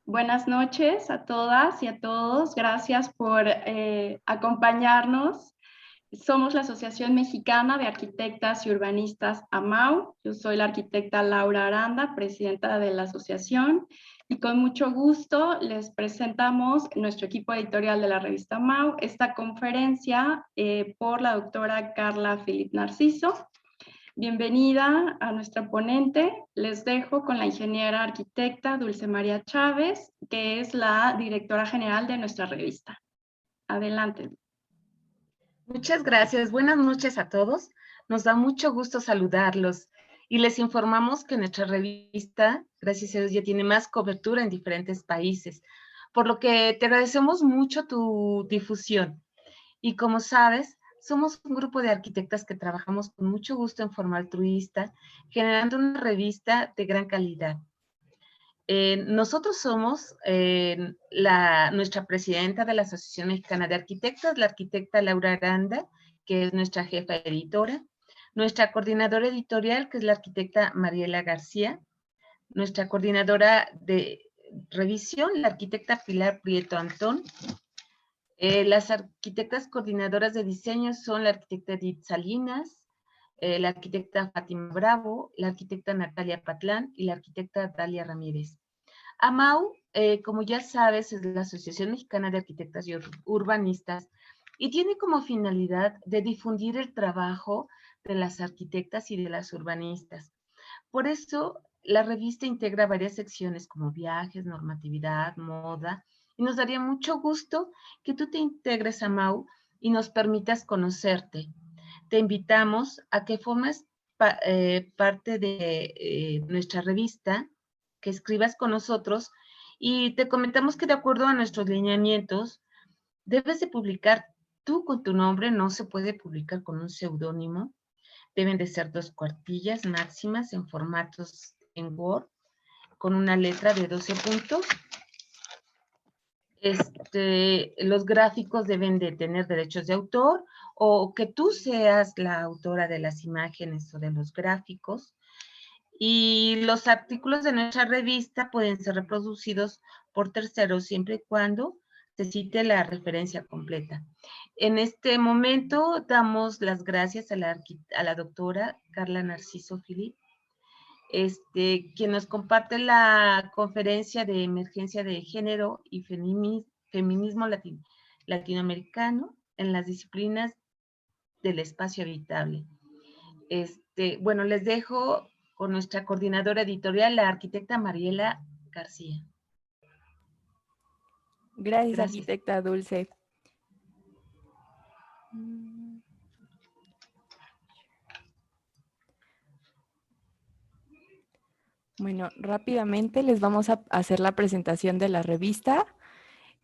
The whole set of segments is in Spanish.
Buenas noches a todas y a todos. Gracias por acompañarnos. Somos la Asociación Mexicana de Arquitectas y Urbanistas AMAU. Yo soy la arquitecta Laura Aranda, presidenta de la asociación, y con mucho gusto les presentamos nuestro equipo editorial de la revista AMAU, esta conferencia por la doctora Carla Philipp Narciso. Bienvenida a nuestra ponente. Les dejo con la ingeniera arquitecta Dulce María Chávez, que es la directora general de nuestra revista. Adelante. Muchas gracias. Buenas noches a todos. Nos da mucho gusto saludarlos y les informamos que nuestra revista, gracias a Dios, ya tiene más cobertura en diferentes países, por lo que te agradecemos mucho tu difusión. Y como sabes, somos un grupo de arquitectas que trabajamos con mucho gusto en forma altruista, generando una revista de gran calidad. Nosotros somos nuestra presidenta de la Asociación Mexicana de Arquitectas, la arquitecta Laura Aranda, que es nuestra jefa editora, nuestra coordinadora editorial, que es la arquitecta Mariela García, nuestra coordinadora de revisión, la arquitecta Pilar Prieto Antón. Las arquitectas coordinadoras de diseño son la arquitecta Edith Salinas, la arquitecta Fátima Bravo, la arquitecta Natalia Patlán y la arquitecta Dalia Ramírez. AMAU, como ya sabes, es la Asociación Mexicana de Arquitectas y Urbanistas y tiene como finalidad de difundir el trabajo de las arquitectas y de las urbanistas. Por eso, la revista integra varias secciones como viajes, normatividad, moda, y nos daría mucho gusto que tú te integres a AMAU y nos permitas conocerte. Te invitamos a que formes parte de nuestra revista, que escribas con nosotros y te comentamos que de acuerdo a nuestros lineamientos, debes de publicar tú con tu nombre, no se puede publicar con un seudónimo, deben de ser 2 cuartillas máximas en formatos en Word, con una letra de 12 puntos. Los gráficos deben de tener derechos de autor o que tú seas la autora de las imágenes o de los gráficos. Y los artículos de nuestra revista pueden ser reproducidos por terceros siempre y cuando se cite la referencia completa. En este momento damos las gracias a la doctora Carla Narciso Philipp, quien nos comparte la conferencia de emergencia de género y feminismo latinoamericano en las disciplinas del espacio habitable. Bueno, les dejo con nuestra coordinadora editorial, la arquitecta Mariela García. Gracias, arquitecta Dulce. Bueno, rápidamente les vamos a hacer la presentación de la revista.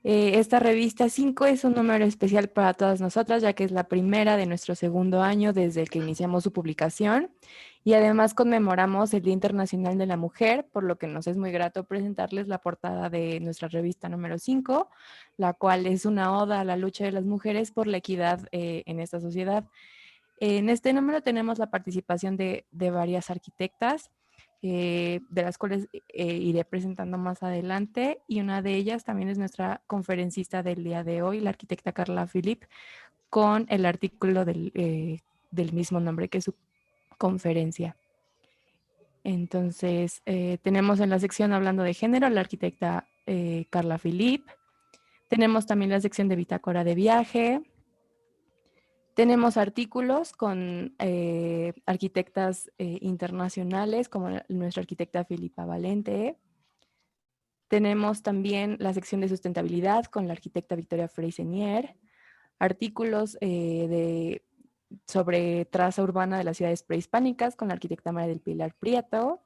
Esta revista 5 es un número especial para todas nosotras, ya que es la primera de nuestro segundo año desde que iniciamos su publicación. Y además conmemoramos el Día Internacional de la Mujer, por lo que nos es muy grato presentarles la portada de nuestra revista número 5, la cual es una oda a la lucha de las mujeres por la equidad en esta sociedad. En este número tenemos la participación de varias arquitectas, de las cuales iré presentando más adelante, y una de ellas también es nuestra conferencista del día de hoy, la arquitecta Carla Philipp, con el artículo del mismo nombre que su conferencia. Entonces, tenemos en la sección hablando de género la arquitecta Carla Philipp, tenemos también la sección de bitácora de viaje. Tenemos artículos con arquitectas internacionales como nuestra arquitecta Filipa Valente. Tenemos también la sección de sustentabilidad con la arquitecta Victoria Freisenier. Artículos sobre traza urbana de las ciudades prehispánicas con la arquitecta María del Pilar Prieto.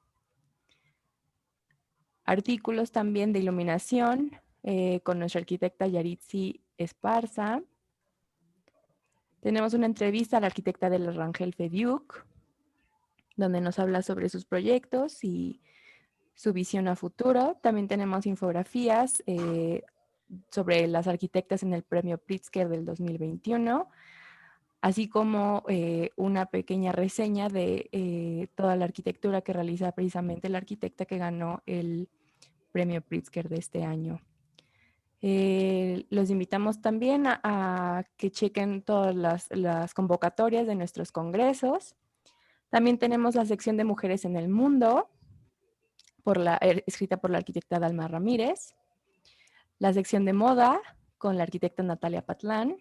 Artículos también de iluminación con nuestra arquitecta Yaritzi Esparza. Tenemos una entrevista a la arquitecta del Rangel Fediuk, donde nos habla sobre sus proyectos y su visión a futuro. También tenemos infografías sobre las arquitectas en el premio Pritzker del 2021, así como una pequeña reseña de toda la arquitectura que realiza precisamente la arquitecta que ganó el Premio Pritzker de este año. Los invitamos también a que chequen todas las convocatorias de nuestros congresos. También tenemos la sección de Mujeres en el Mundo, escrita por la arquitecta Dalma Ramírez. La sección de Moda, con la arquitecta Natalia Patlán.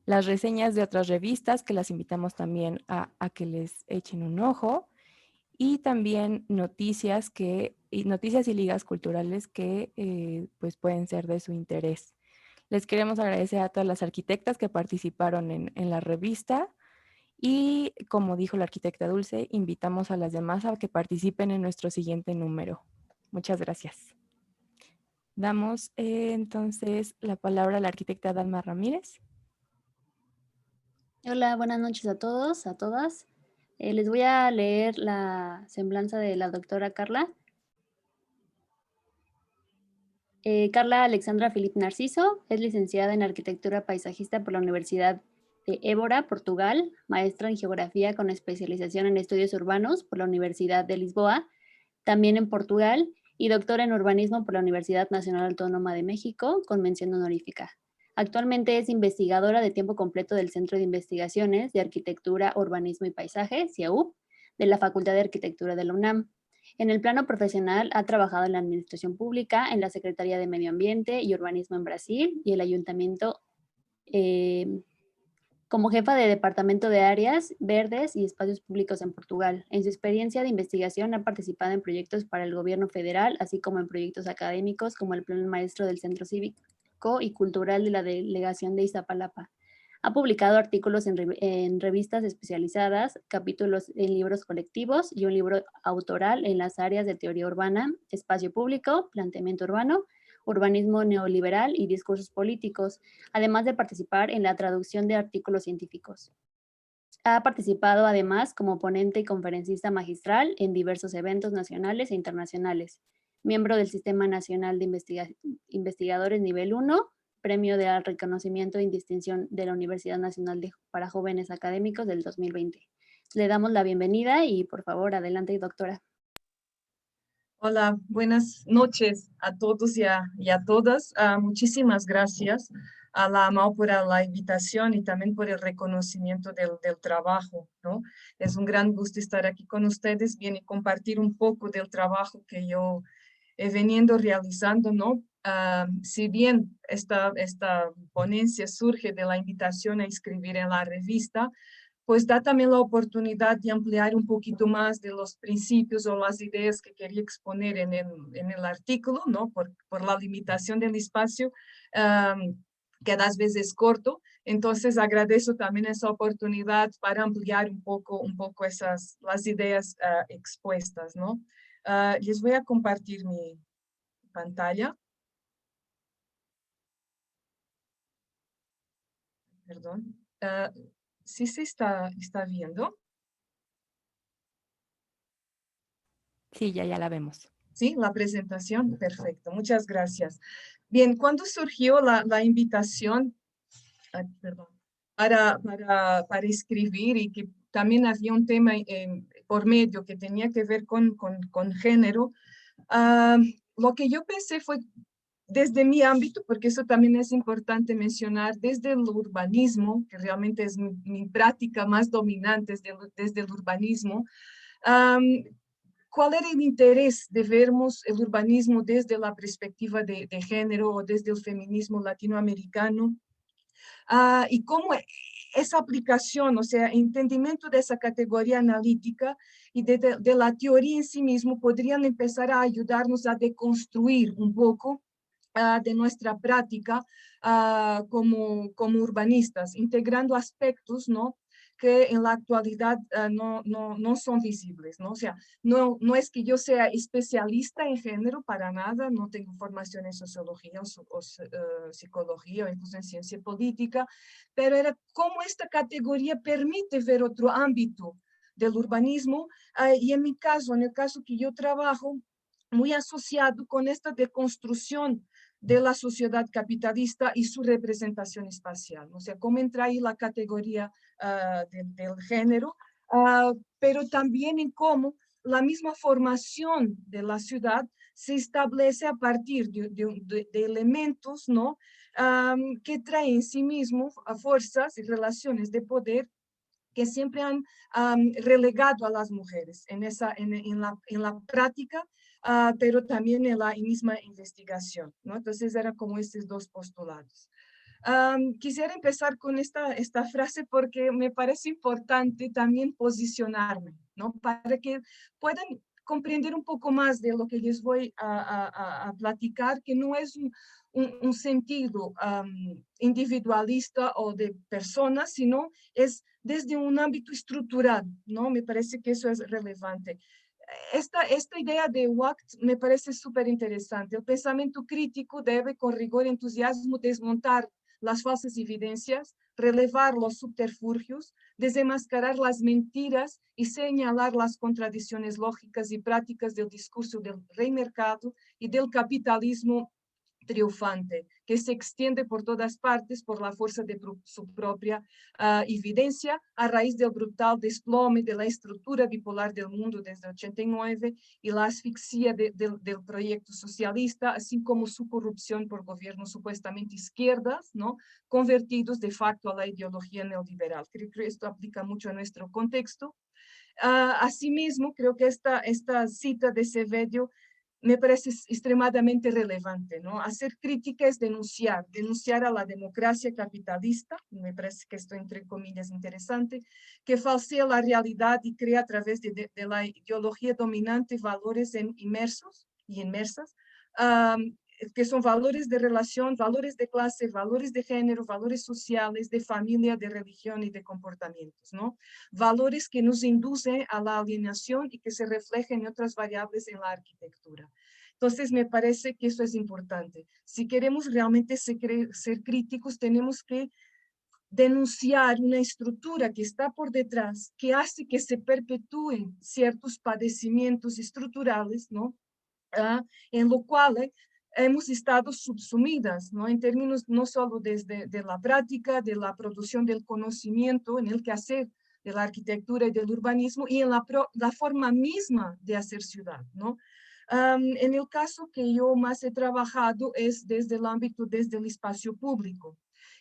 Las reseñas de otras revistas, que las invitamos también a que les echen un ojo. Y también noticias y ligas culturales que pues pueden ser de su interés. Les queremos agradecer a todas las arquitectas que participaron en la revista y, como dijo la arquitecta Dulce, invitamos a las demás a que participen en nuestro siguiente número. Muchas gracias. Damos entonces la palabra a la arquitecta Dalma Ramírez. Hola, buenas noches a todos, a todas. Les voy a leer la semblanza de la doctora Carla. Carla Alexandra Filip Narciso es licenciada en Arquitectura Paisajista por la Universidad de Évora, Portugal, maestra en Geografía con especialización en Estudios Urbanos por la Universidad de Lisboa, también en Portugal, y doctora en Urbanismo por la Universidad Nacional Autónoma de México, con mención honorífica. Actualmente es investigadora de tiempo completo del Centro de Investigaciones de Arquitectura, Urbanismo y Paisaje, CIAUP, de la Facultad de Arquitectura de la UNAM. En el plano profesional ha trabajado en la Administración Pública, en la Secretaría de Medio Ambiente y Urbanismo en Brasil y el Ayuntamiento como jefa de Departamento de Áreas Verdes y Espacios Públicos en Portugal. En su experiencia de investigación ha participado en proyectos para el gobierno federal, así como en proyectos académicos como el Plan Maestro del Centro Cívico y Cultural de la Delegación de Iztapalapa. Ha publicado artículos en revistas especializadas, capítulos en libros colectivos y un libro autoral en las áreas de teoría urbana, espacio público, planteamiento urbano, urbanismo neoliberal y discursos políticos, además de participar en la traducción de artículos científicos. Ha participado además como ponente y conferencista magistral en diversos eventos nacionales e internacionales, miembro del Sistema Nacional de Investigadores Nivel 1, Premio de Reconocimiento y Distinción de la Universidad Nacional para Jóvenes Académicos del 2020. Le damos la bienvenida y por favor, adelante, doctora. Hola, buenas noches a todos y a todas. Muchísimas gracias a la AMAU por la invitación y también por el reconocimiento del trabajo, ¿no? Es un gran gusto estar aquí con ustedes, bien, y compartir un poco del trabajo que yo he venido realizando, ¿no? Si bien esta ponencia surge de la invitación a escribir en la revista, pues da también la oportunidad de ampliar un poquito más de los principios o las ideas que quería exponer en el artículo, ¿no? Por la limitación del espacio, que a veces es corto. Entonces agradezco también esa oportunidad para ampliar un poco las ideas expuestas, ¿no? Les voy a compartir mi pantalla. Perdón. ¿Sí se está viendo? Sí, ya la vemos. Sí, la presentación, perfecto, muchas gracias. Bien, cuando surgió la invitación para escribir y que también había un tema por medio que tenía que ver con género, lo que yo pensé fue desde mi ámbito, porque eso también es importante mencionar, desde el urbanismo, que realmente es mi práctica más dominante desde el urbanismo, ¿cuál era el interés de vermos el urbanismo desde la perspectiva de género o desde el feminismo latinoamericano? Y cómo esa aplicación, o sea, entendimiento de esa categoría analítica y de la teoría en sí mismo podrían empezar a ayudarnos a deconstruir un poco de nuestra práctica como urbanistas, integrando aspectos, ¿no?, que en la actualidad no son visibles, ¿no? O sea, no es que yo sea especialista en género para nada, no tengo formación en sociología o psicología o incluso en ciencia política, pero era cómo esta categoría permite ver otro ámbito del urbanismo y en mi caso, en el caso que yo trabajo, muy asociado con esta deconstrucción de la sociedad capitalista y su representación espacial. O sea, cómo entra ahí la categoría del género, pero también en cómo la misma formación de la ciudad se establece a partir de elementos, ¿no? Que traen en sí mismos a fuerzas y relaciones de poder que siempre han relegado a las mujeres en la práctica, pero también en la misma investigación, ¿no? Entonces eran como estos dos postulados. Quisiera empezar con esta frase porque me parece importante también posicionarme, ¿no? Para que puedan comprender un poco más de lo que les voy a platicar, que no es un sentido individualista o de personas, sino es desde un ámbito estructural, ¿no? Me parece que eso es relevante. Esta idea de WACT me parece súper interesante. El pensamiento crítico debe con rigor y entusiasmo desmontar las falsas evidencias, relevar los subterfugios, desenmascarar las mentiras y señalar las contradicciones lógicas y prácticas del discurso del rey mercado y del capitalismo triunfante, que se extiende por todas partes por la fuerza de su propia evidencia a raíz del brutal desplome de la estructura bipolar del mundo desde 89 y la asfixia del proyecto socialista, así como su corrupción por gobiernos supuestamente izquierdas, ¿no? Convertidos de facto a la ideología neoliberal. Creo que esto aplica mucho a nuestro contexto. Asimismo, creo que esta cita de Sevedio me parece extremadamente relevante, ¿no? Hacer crítica es denunciar a la democracia capitalista, me parece que esto entre comillas interesante, que falsea la realidad y crea a través de la ideología dominante valores inmersos y inmersas, que son valores de relación, valores de clase, valores de género, valores sociales, de familia, de religión y de comportamientos, ¿no? Valores que nos inducen a la alienación y que se reflejan en otras variables en la arquitectura. Entonces, me parece que eso es importante. Si queremos realmente ser críticos, tenemos que denunciar una estructura que está por detrás, que hace que se perpetúen ciertos padecimientos estructurales, ¿no? En lo cual hemos estado subsumidas, ¿no? En términos no solo desde de la práctica, de la producción del conocimiento en el quehacer de la arquitectura y del urbanismo y en la forma misma de hacer ciudad, ¿no? En el caso que yo más he trabajado es desde el ámbito, desde el espacio público.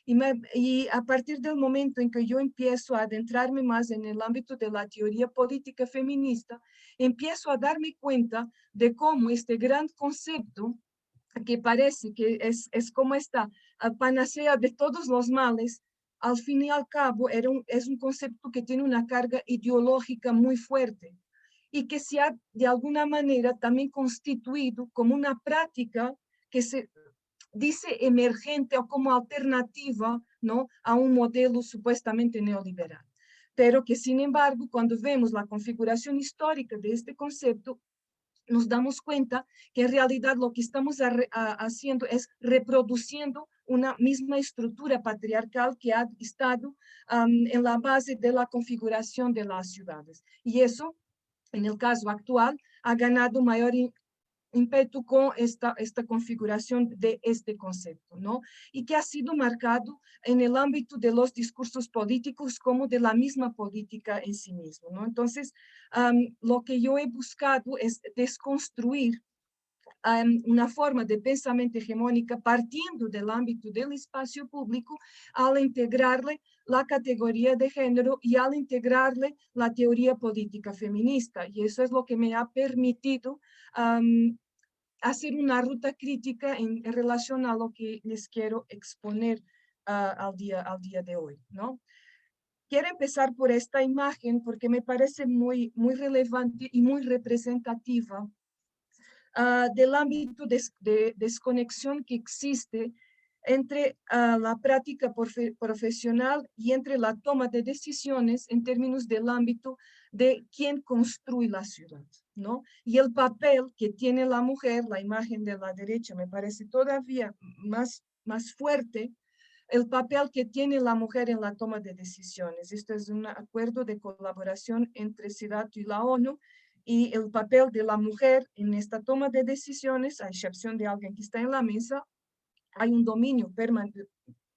Y a partir del momento en que yo empiezo a adentrarme más en el ámbito de la teoría política feminista, empiezo a darme cuenta de cómo este gran concepto, que parece que es como esta panacea de todos los males, al fin y al cabo es un concepto que tiene una carga ideológica muy fuerte y que se ha de alguna manera también constituido como una práctica que se dice emergente o como alternativa, ¿no? A un modelo supuestamente neoliberal. Pero que sin embargo, cuando vemos la configuración histórica de este concepto, nos damos cuenta que en realidad lo que estamos haciendo es reproduciendo una misma estructura patriarcal que ha estado en la base de la configuración de las ciudades. Y eso, en el caso actual, ha ganado mayor ímpetu con esta configuración de este concepto, ¿no? Y que ha sido marcado en el ámbito de los discursos políticos como de la misma política en sí mismo, ¿no? Entonces, lo que yo he buscado es desconstruir una forma de pensamiento hegemónica partiendo del ámbito del espacio público al integrarle la categoría de género y al integrarle la teoría política feminista. Y eso es lo que me ha permitido hacer una ruta crítica en relación a lo que les quiero exponer al día de hoy, ¿no? Quiero empezar por esta imagen porque me parece muy relevante y muy representativa del ámbito de desconexión que existe entre la práctica profesional y entre la toma de decisiones en términos del ámbito de quién construye la ciudad, ¿no? Y el papel que tiene la mujer, la imagen de la derecha me parece todavía más fuerte, el papel que tiene la mujer en la toma de decisiones. Esto es un acuerdo de colaboración entre SIDATU y la ONU, y el papel de la mujer en esta toma de decisiones, a excepción de alguien que está en la mesa, hay un dominio permanente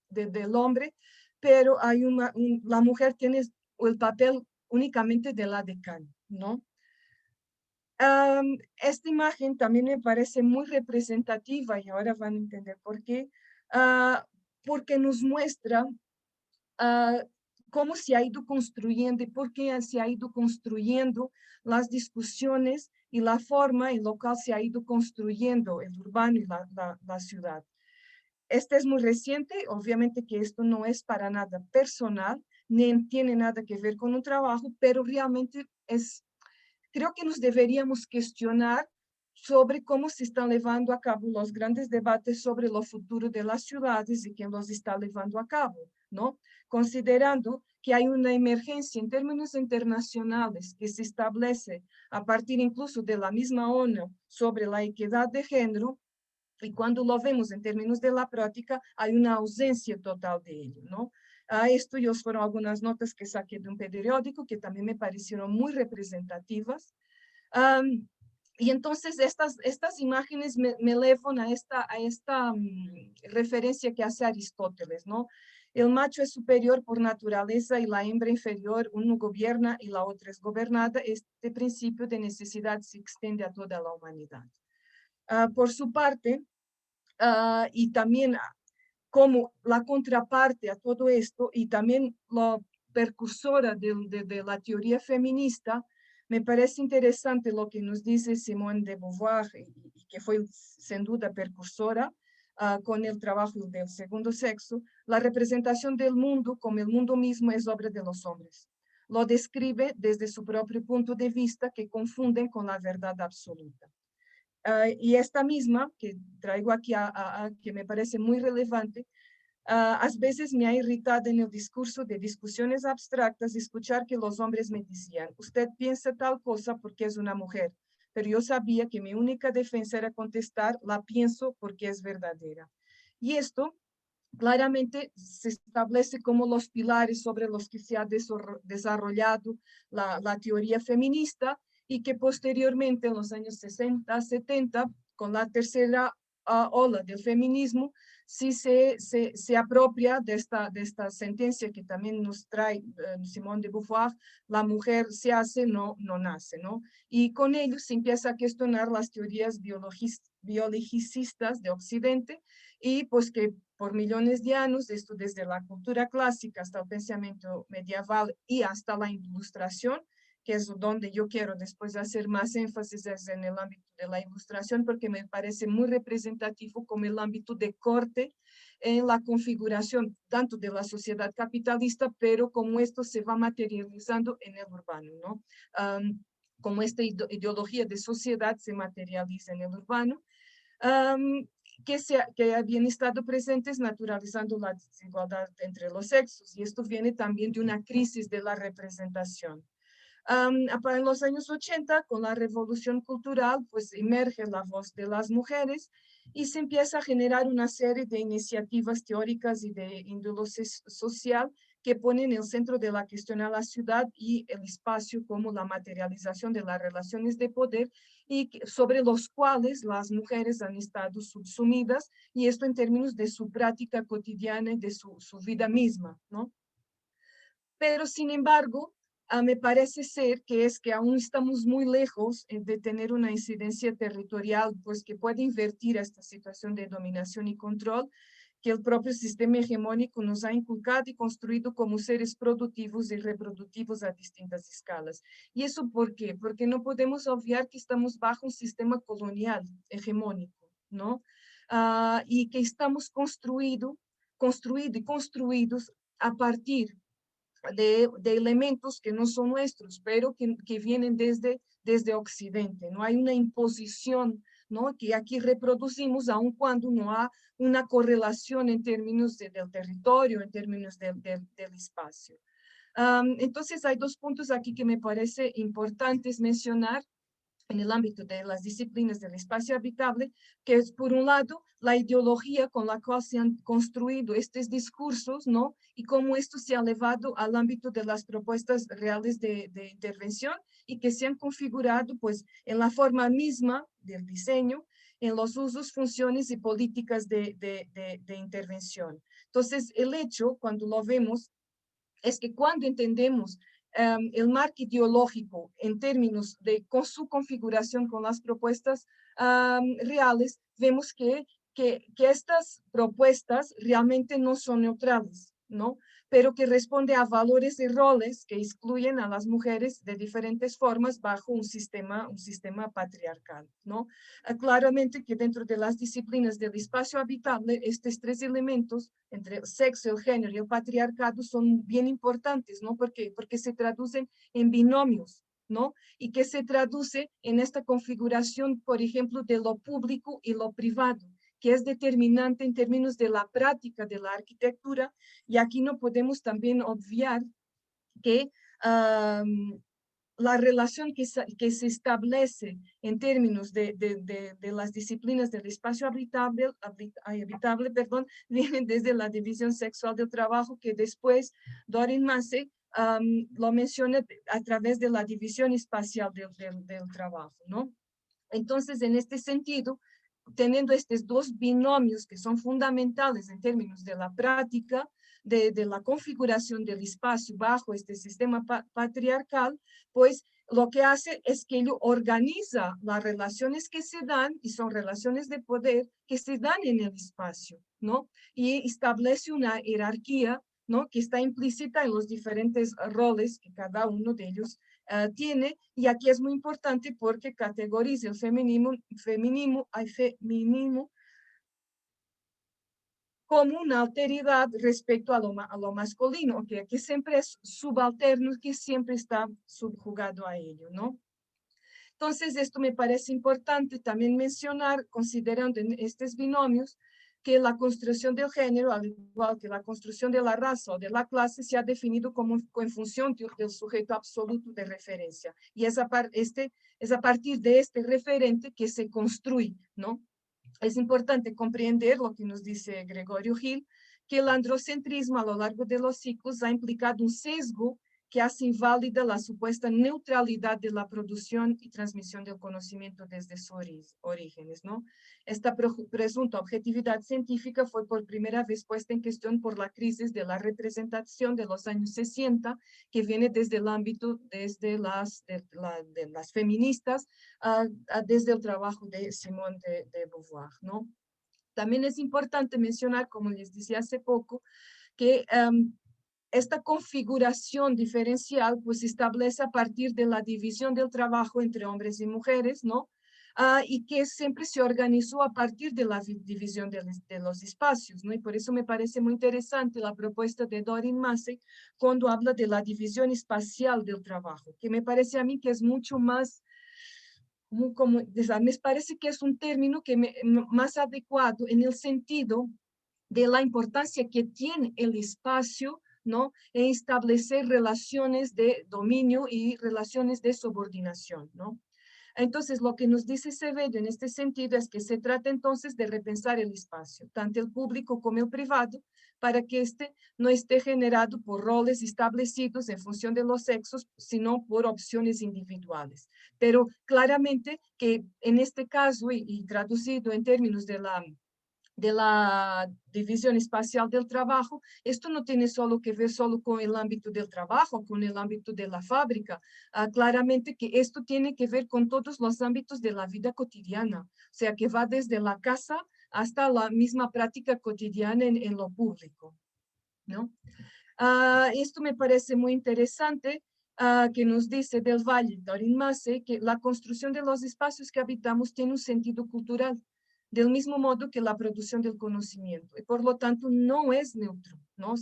del hombre, pero hay la mujer tiene el papel únicamente de la decana, ¿no? Esta imagen también me parece muy representativa y ahora van a entender por qué, porque nos muestra cómo se ha ido construyendo y por qué se ha ido construyendo las discusiones y la forma en la cual se ha ido construyendo el urbano y la ciudad. Este es muy reciente, obviamente que esto no es para nada personal, ni tiene nada que ver con un trabajo, pero realmente creo que nos deberíamos cuestionar sobre cómo se están llevando a cabo los grandes debates sobre lo futuro de las ciudades y quién los está llevando a cabo, ¿no? Considerando que hay una emergencia en términos internacionales que se establece a partir incluso de la misma ONU sobre la equidad de género, y cuando lo vemos en términos de la práctica, hay una ausencia total de ello, ¿no? Esto fueron algunas notas que saqué de un periódico que también me parecieron muy representativas. Y entonces estas imágenes me llevan a esta referencia que hace Aristóteles, ¿no? El macho es superior por naturaleza y la hembra inferior, uno gobierna y la otra es gobernada. Este principio de necesidad se extiende a toda la humanidad. Por su parte, y también como la contraparte a todo esto y también la precursora de la teoría feminista, me parece interesante lo que nos dice Simone de Beauvoir, y que fue sin duda precursora con el trabajo del segundo sexo. La representación del mundo como el mundo mismo es obra de los hombres. Lo describe desde su propio punto de vista, que confunden con la verdad absoluta. Y esta misma que traigo aquí, que me parece muy relevante, a veces me ha irritado en el discurso de discusiones abstractas escuchar que los hombres me decían, usted piensa tal cosa porque es una mujer, pero yo sabía que mi única defensa era contestar, la pienso porque es verdadera. Y esto claramente se establece como los pilares sobre los que se ha desarrollado la teoría feminista, y que posteriormente en los años 60, 70, con la tercera ola del feminismo, sí se apropia de esta sentencia que también nos trae Simone de Beauvoir: la mujer se hace, no nace, ¿no? Y con ello se empieza a cuestionar las teorías biologicistas de Occidente, y pues que por millones de años, esto desde la cultura clásica hasta el pensamiento medieval y hasta la ilustración, que es donde yo quiero después hacer más énfasis, es en el ámbito de la ilustración, porque me parece muy representativo como el ámbito de corte en la configuración tanto de la sociedad capitalista, pero como esto se va materializando en el urbano, ¿no? Como esta ideología de sociedad se materializa en el urbano, que habían estado presentes naturalizando la desigualdad entre los sexos, y esto viene también de una crisis de la representación. En los años 80, con la revolución cultural, pues emerge la voz de las mujeres y se empieza a generar una serie de iniciativas teóricas y de índole social que ponen en el centro de la cuestión a la ciudad y el espacio como la materialización de las relaciones de poder, y sobre los cuales las mujeres han estado subsumidas, y esto en términos de su práctica cotidiana y de su vida misma, ¿no? Pero sin embargo, me parece ser que aún estamos muy lejos de tener una incidencia territorial pues que puede invertir esta situación de dominación y control que el propio sistema hegemónico nos ha inculcado y construido como seres productivos y reproductivos a distintas escalas. ¿Y eso por qué? Porque no podemos obviar que estamos bajo un sistema colonial hegemónico, ¿no? Y que estamos construidos y construidos a partir de elementos que no son nuestros, pero que vienen desde Occidente. No hay una imposición, ¿no?, que aquí reproducimos, aun cuando no hay una correlación en términos del territorio, en términos del espacio. Entonces hay dos puntos aquí que me parece importantes mencionar en el ámbito de las disciplinas del espacio habitable, que es por un lado la ideología con la cual se han construido estos discursos, ¿no? Y cómo esto se ha elevado al ámbito de las propuestas reales de intervención, y que se han configurado pues en la forma misma del diseño, en los usos, funciones y políticas de intervención. Entonces, el hecho, cuando lo vemos, es que cuando entendemos el marco ideológico en términos de con su configuración con las propuestas reales, vemos que estas propuestas realmente no son neutrales, ¿no? Pero que responde a valores y roles que excluyen a las mujeres de diferentes formas bajo un sistema patriarcal, ¿no? Claramente que dentro de las disciplinas del espacio habitable, estos tres elementos, entre el sexo, el género y el patriarcado, son bien importantes, ¿no? Porque se traducen en binomios, ¿no? Y que se traduce en esta configuración, por ejemplo, de lo público y lo privado, que es determinante en términos de la práctica de la arquitectura, y aquí no podemos también obviar que la relación que se establece en términos de las disciplinas del espacio habitable, viene desde la división sexual del trabajo, que después Dorin Massey lo menciona a través de la división espacial del trabajo, ¿no? Entonces, en este sentido, teniendo estos dos binomios que son fundamentales en términos de la práctica, de la configuración del espacio bajo este sistema patriarcal, pues lo que hace es que ello organiza las relaciones que se dan, y son relaciones de poder que se dan en el espacio, ¿no? Y establece una jerarquía, ¿no? Que está implícita en los diferentes roles que cada uno de ellos tiene, y aquí es muy importante porque categoriza el feminismo como una alteridad respecto a lo masculino, que siempre es subalterno, que siempre está subjugado a ello, ¿no? Entonces, esto me parece importante también mencionar, considerando en estos binomios, que la construcción del género, al igual que la construcción de la raza o de la clase, se ha definido como en función del sujeto absoluto de referencia. Y es a partir de este referente que se construye, ¿no? Es importante comprender lo que nos dice Gregorio Gil, que el androcentrismo a lo largo de los ciclos ha implicado un sesgo que hace inválida la supuesta neutralidad de la producción y transmisión del conocimiento desde sus orígenes, ¿no? Esta presunta objetividad científica fue por primera vez puesta en cuestión por la crisis de la representación de los años 60, que viene desde el ámbito de las feministas, desde el trabajo de Simone de Beauvoir, ¿no? También es importante mencionar, como les decía hace poco, que esta configuración diferencial pues se establece a partir de la división del trabajo entre hombres y mujeres, ¿no? Y que siempre se organizó a partir de la división de los espacios, ¿no? Y por eso me parece muy interesante la propuesta de Dorin Massey cuando habla de la división espacial del trabajo, que me parece a mí que es mucho más, me parece que es un término que más adecuado en el sentido de la importancia que tiene el espacio, ¿no? En establecer relaciones de dominio y relaciones de subordinación, ¿no? Entonces, lo que nos dice Sevedo en este sentido es que se trata entonces de repensar el espacio, tanto el público como el privado, para que este no esté generado por roles establecidos en función de los sexos, sino por opciones individuales. Pero claramente que en este caso, y traducido en términos de la división espacial del trabajo, esto no tiene solo que ver solo con el ámbito del trabajo, con el ámbito de la fábrica. Claramente que esto tiene que ver con todos los ámbitos de la vida cotidiana, o sea, que va desde la casa hasta la misma práctica cotidiana en lo público, ¿no? Esto me parece muy interesante, que nos dice Del Valle, Dorin Massey, que la construcción de los espacios que habitamos tiene un sentido cultural, del mismo modo que la producción del conocimiento, y por lo tanto no es neutro, ¿no?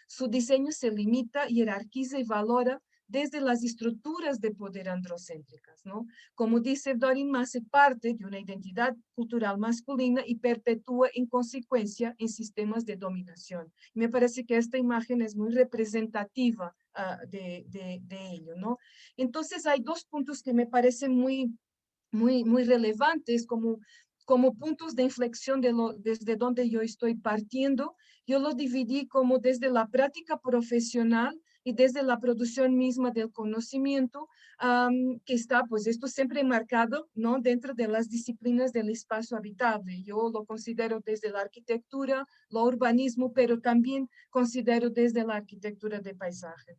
Su diseño se limita, jerarquiza y valora desde las estructuras de poder androcéntricas, ¿no? Como dice Dorin Massey, parte de una identidad cultural masculina y perpetúa en consecuencia en sistemas de dominación. Me parece que esta imagen es muy representativa de ello, ¿no? Entonces hay dos puntos que me parecen muy relevantes como puntos de inflexión desde donde yo estoy partiendo. Yo lo dividí como desde la práctica profesional y desde la producción misma del conocimiento, que está, pues esto siempre enmarcado, ¿no? Dentro de las disciplinas del espacio habitable. Yo lo considero desde la arquitectura, lo urbanismo, pero también considero desde la arquitectura de paisaje.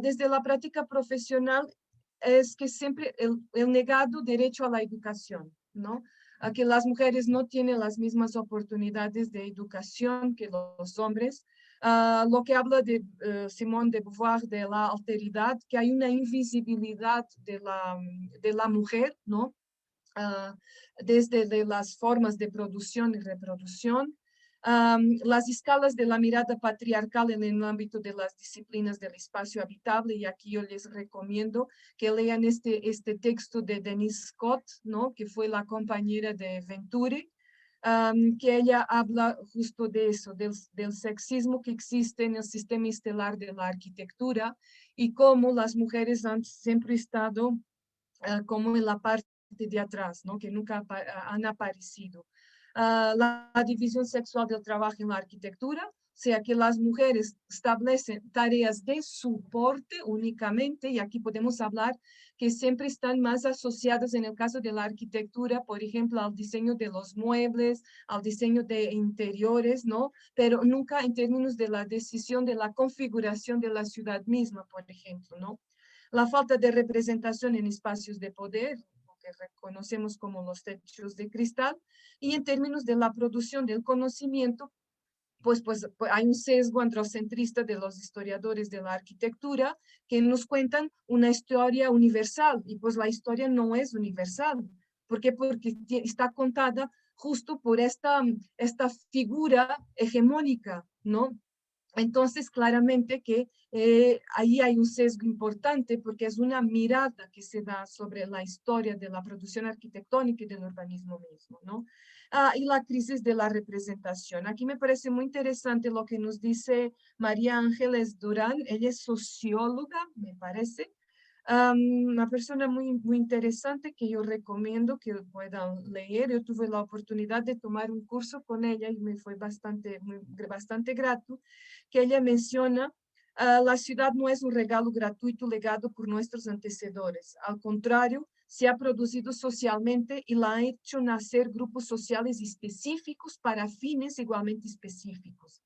Desde la práctica profesional es que siempre el negado derecho a la educación, ¿no? A que las mujeres no tienen las mismas oportunidades de educación que los hombres. Lo que habla de Simone de Beauvoir de la alteridad, que hay una invisibilidad de la mujer, ¿no? Desde de las formas de producción y reproducción. Las escalas de la mirada patriarcal en el ámbito de las disciplinas del espacio habitable, y aquí yo les recomiendo que lean este texto de Denise Scott, ¿no? Que fue la compañera de Venturi, que ella habla justo de eso, del sexismo que existe en el sistema estelar de la arquitectura y cómo las mujeres han siempre estado como en la parte de atrás, ¿no? Que nunca han aparecido. La división sexual del trabajo en la arquitectura, o sea que las mujeres establecen tareas de soporte únicamente, y aquí podemos hablar que siempre están más asociadas en el caso de la arquitectura, por ejemplo, al diseño de los muebles, al diseño de interiores, ¿no? Pero nunca en términos de la decisión de la configuración de la ciudad misma, por ejemplo, ¿no? La falta de representación en espacios de poder, lo que reconocemos como los techos de cristal, y en términos de la producción del conocimiento, pues hay un sesgo androcentrista de los historiadores de la arquitectura que nos cuentan una historia universal, y pues la historia no es universal. ¿Por qué? Porque está contada justo por esta figura hegemónica, ¿no? Entonces, claramente que ahí hay un sesgo importante porque es una mirada que se da sobre la historia de la producción arquitectónica y del urbanismo mismo, ¿no? Y la crisis de la representación. Aquí me parece muy interesante lo que nos dice María Ángeles Durán. Ella es socióloga, me parece. Una persona muy interesante que yo recomiendo que puedan leer. Yo tuve la oportunidad de tomar un curso con ella y me fue bastante grato, que ella menciona, la ciudad no es un regalo gratuito legado por nuestros antecesores. Al contrario, se ha producido socialmente y la ha hecho nacer grupos sociales específicos para fines igualmente específicos.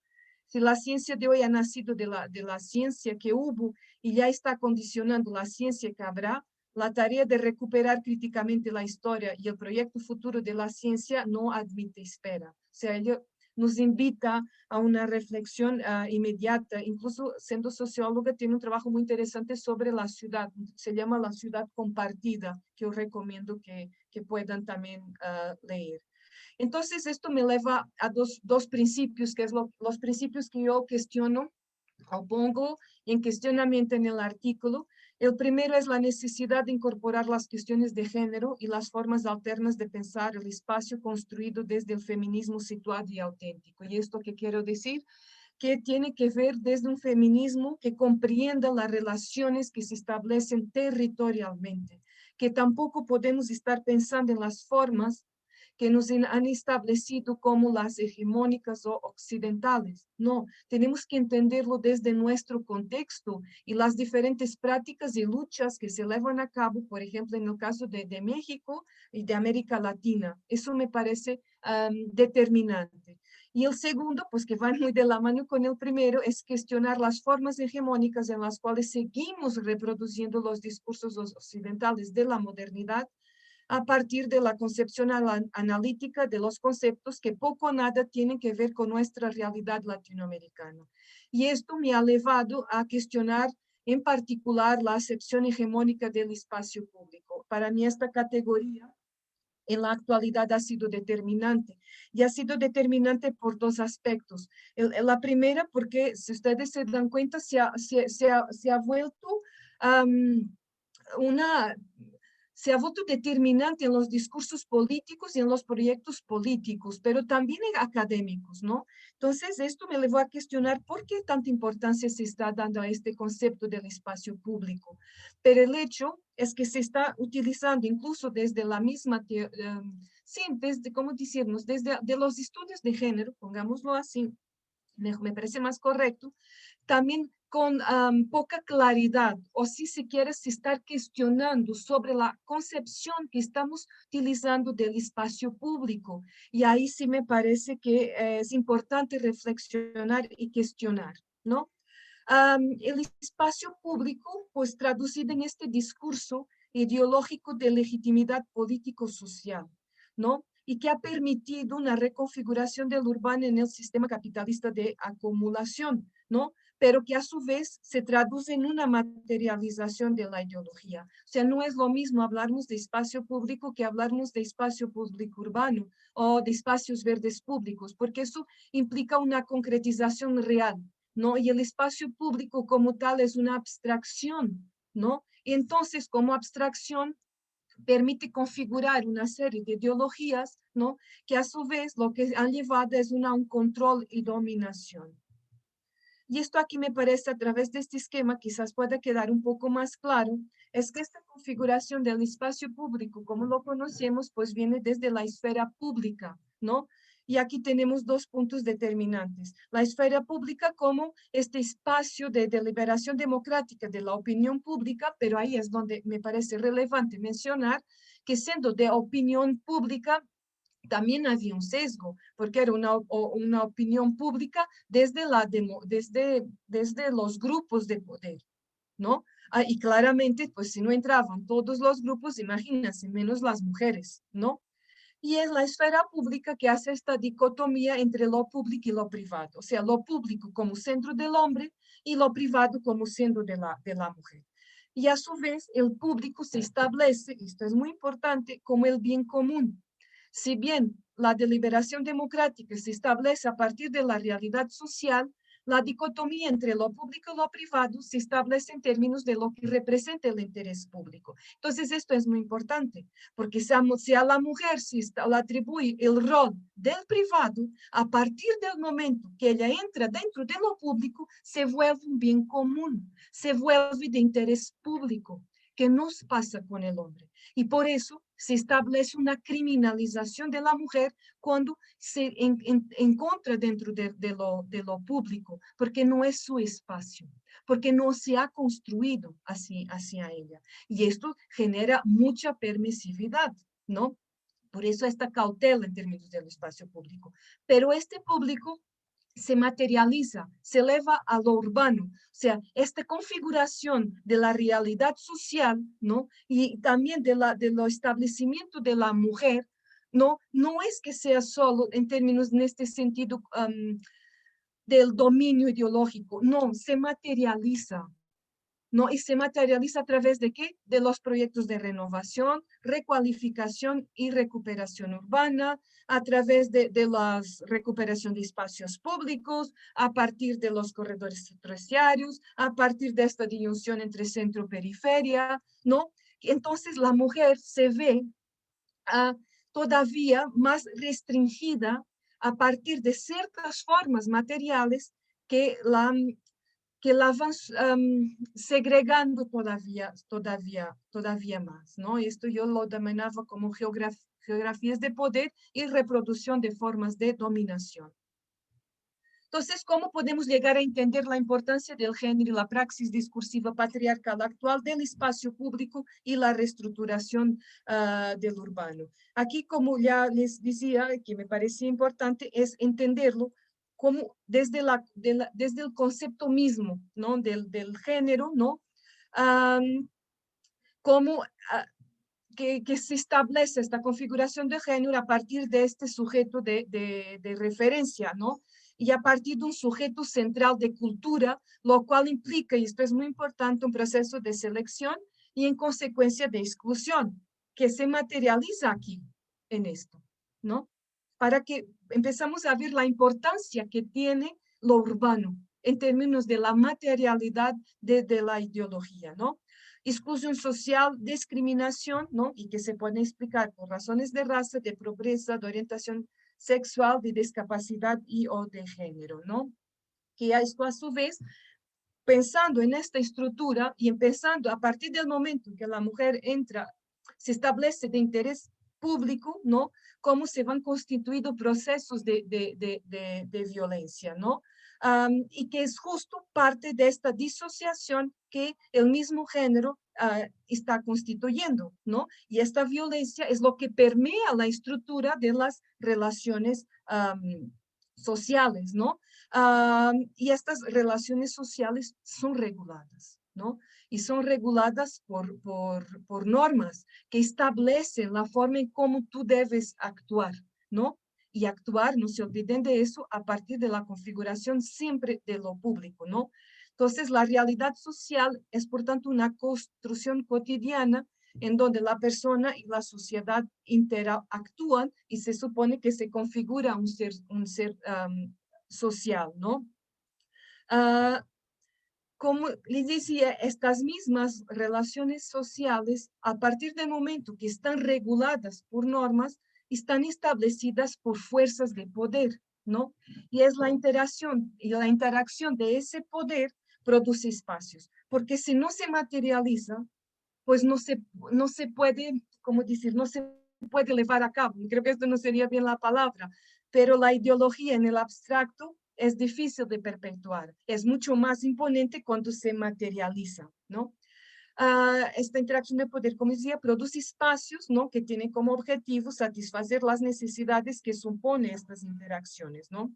Si la ciencia de hoy ha nacido de la ciencia que hubo y ya está condicionando la ciencia que habrá, la tarea de recuperar críticamente la historia y el proyecto futuro de la ciencia no admite espera. O sea, ello nos invita a una reflexión inmediata. Incluso siendo socióloga, tiene un trabajo muy interesante sobre la ciudad. Se llama La ciudad compartida, que os recomiendo que puedan también leer. Entonces, esto me lleva a dos principios, que es los principios que yo cuestiono o pongo en cuestionamiento en el artículo. El primero es la necesidad de incorporar las cuestiones de género y las formas alternas de pensar el espacio construido desde el feminismo situado y auténtico. ¿Y esto qué quiero decir? Que tiene que ver desde un feminismo que comprenda las relaciones que se establecen territorialmente, que tampoco podemos estar pensando en las formas que nos han establecido como las hegemónicas o occidentales. No, tenemos que entenderlo desde nuestro contexto y las diferentes prácticas y luchas que se llevan a cabo, por ejemplo, en el caso de México y de América Latina. Eso me parece determinante. Y el segundo, pues que va muy de la mano con el primero, es cuestionar las formas hegemónicas en las cuales seguimos reproduciendo los discursos occidentales de la modernidad a partir de la concepción analítica de los conceptos que poco o nada tienen que ver con nuestra realidad latinoamericana. Y esto me ha llevado a cuestionar en particular la acepción hegemónica del espacio público. Para mí esta categoría en la actualidad ha sido determinante. Y ha sido determinante por dos aspectos. La primera, porque si ustedes se dan cuenta, se ha vuelto se ha vuelto determinante en los discursos políticos y en los proyectos políticos, pero también en académicos, ¿no? Entonces, esto me llevó a cuestionar por qué tanta importancia se está dando a este concepto del espacio público. Pero el hecho es que se está utilizando incluso desde la misma, sí, desde, ¿cómo decirnos? Desde de los estudios de género, pongámoslo así, me parece más correcto, también con poca claridad, o si se quiere, se está cuestionando sobre la concepción que estamos utilizando del espacio público. Y ahí sí me parece que es importante reflexionar y cuestionar, ¿no? El espacio público, pues traducido en este discurso ideológico de legitimidad político-social, ¿no? Y que ha permitido una reconfiguración del urbano en el sistema capitalista de acumulación, ¿no? Pero que a su vez se traduce en una materialización de la ideología. O sea, no es lo mismo hablarnos de espacio público que hablarnos de espacio público urbano o de espacios verdes públicos, porque eso implica una concretización real, ¿no? Y el espacio público como tal es una abstracción, ¿no? Y entonces, como abstracción, permite configurar una serie de ideologías, ¿no? Que a su vez lo que han llevado es un control y dominación. Y esto aquí me parece, a través de este esquema, quizás pueda quedar un poco más claro, es que esta configuración del espacio público, como lo conocemos, pues viene desde la esfera pública, ¿no? Y aquí tenemos dos puntos determinantes. La esfera pública como este espacio de deliberación democrática de la opinión pública, pero ahí es donde me parece relevante mencionar que siendo de opinión pública, también había un sesgo, porque era una opinión pública desde los grupos de poder, ¿no? Y claramente, pues si no entraban todos los grupos, imagínense, menos las mujeres, ¿no? Y es la esfera pública que hace esta dicotomía entre lo público y lo privado, o sea, lo público como centro del hombre y lo privado como centro de la mujer. Y a su vez, el público se establece, esto es muy importante, como el bien común. Si bien la deliberación democrática se establece a partir de la realidad social, la dicotomía entre lo público y lo privado se establece en términos de lo que representa el interés público. Entonces, esto es muy importante, porque si a la mujer se le atribuye el rol del privado, a partir del momento que ella entra dentro de lo público, se vuelve un bien común, se vuelve de interés público, que nos pasa con el hombre. Y por eso se establece una criminalización de la mujer cuando se encuentra dentro de lo público, porque no es su espacio, porque no se ha construido hacia ella. Y esto genera mucha permisividad, ¿no? Por eso esta cautela en términos del espacio público. Pero este público se materializa, se eleva a lo urbano, o sea, esta configuración de la realidad social, ¿no? Y también de lo establecimiento de la mujer, ¿no? No es que sea solo en términos, en este sentido, del dominio ideológico, no, se materializa, ¿no? Y se materializa a través de ¿qué? De los proyectos de renovación, recualificación y recuperación urbana, a través de la recuperación de espacios públicos, a partir de los corredores terciarios, a partir de esta disyunción entre centro y periferia, ¿no? Entonces la mujer se ve todavía más restringida a partir de ciertas formas materiales que la van segregando todavía más, ¿no? Esto yo lo denominaba como geografías de poder y reproducción de formas de dominación. Entonces, ¿cómo podemos llegar a entender la importancia del género y la praxis discursiva patriarcal actual del espacio público y la reestructuración del urbano? Aquí, como ya les decía, que me parecía importante, es entenderlo como desde el concepto mismo, ¿no? Del género, ¿no? Cómo que se establece esta configuración de género a partir de este sujeto de referencia, ¿no? Y a partir de un sujeto central de cultura, lo cual implica, y esto es muy importante, un proceso de selección y en consecuencia de exclusión, que se materializa aquí en esto, ¿no? Para que empezamos a ver la importancia que tiene lo urbano en términos de la materialidad de la ideología, ¿no? Exclusión social, discriminación, ¿no? Y que se puede explicar por razones de raza, de pobreza, de orientación sexual, de discapacidad y o de género, ¿no? Que esto a su vez, pensando en esta estructura y empezando a partir del momento que la mujer entra, se establece de interés público, ¿no? Cómo se van constituyendo procesos de violencia, ¿no? y que es justo parte de esta disociación que el mismo género está constituyendo, ¿no? Y esta violencia es lo que permea la estructura de las relaciones sociales, ¿no? Y estas relaciones sociales son reguladas, ¿no? Y son reguladas por normas que establecen la forma en cómo tú debes actuar, ¿no? Y actuar, no se olviden de eso, a partir de la configuración siempre de lo público, ¿no? Entonces, la realidad social es, por tanto, una construcción cotidiana en donde la persona y la sociedad interactúan y se supone que se configura un ser social, ¿no? Como les decía, estas mismas relaciones sociales, a partir del momento que están reguladas por normas, están establecidas por fuerzas de poder, ¿no? Y es la interacción y la interacción de ese poder produce espacios, porque si no se materializa, pues no se puede, ¿cómo decir? No se puede llevar a cabo. Creo que esto no sería bien la palabra, pero la ideología en el abstracto es difícil de perpetuar. Es mucho más imponente cuando se materializa, ¿no? Esta interacción de poder, como decía, produce espacios, ¿no? Que tienen como objetivo satisfacer las necesidades que supone estas interacciones, ¿no?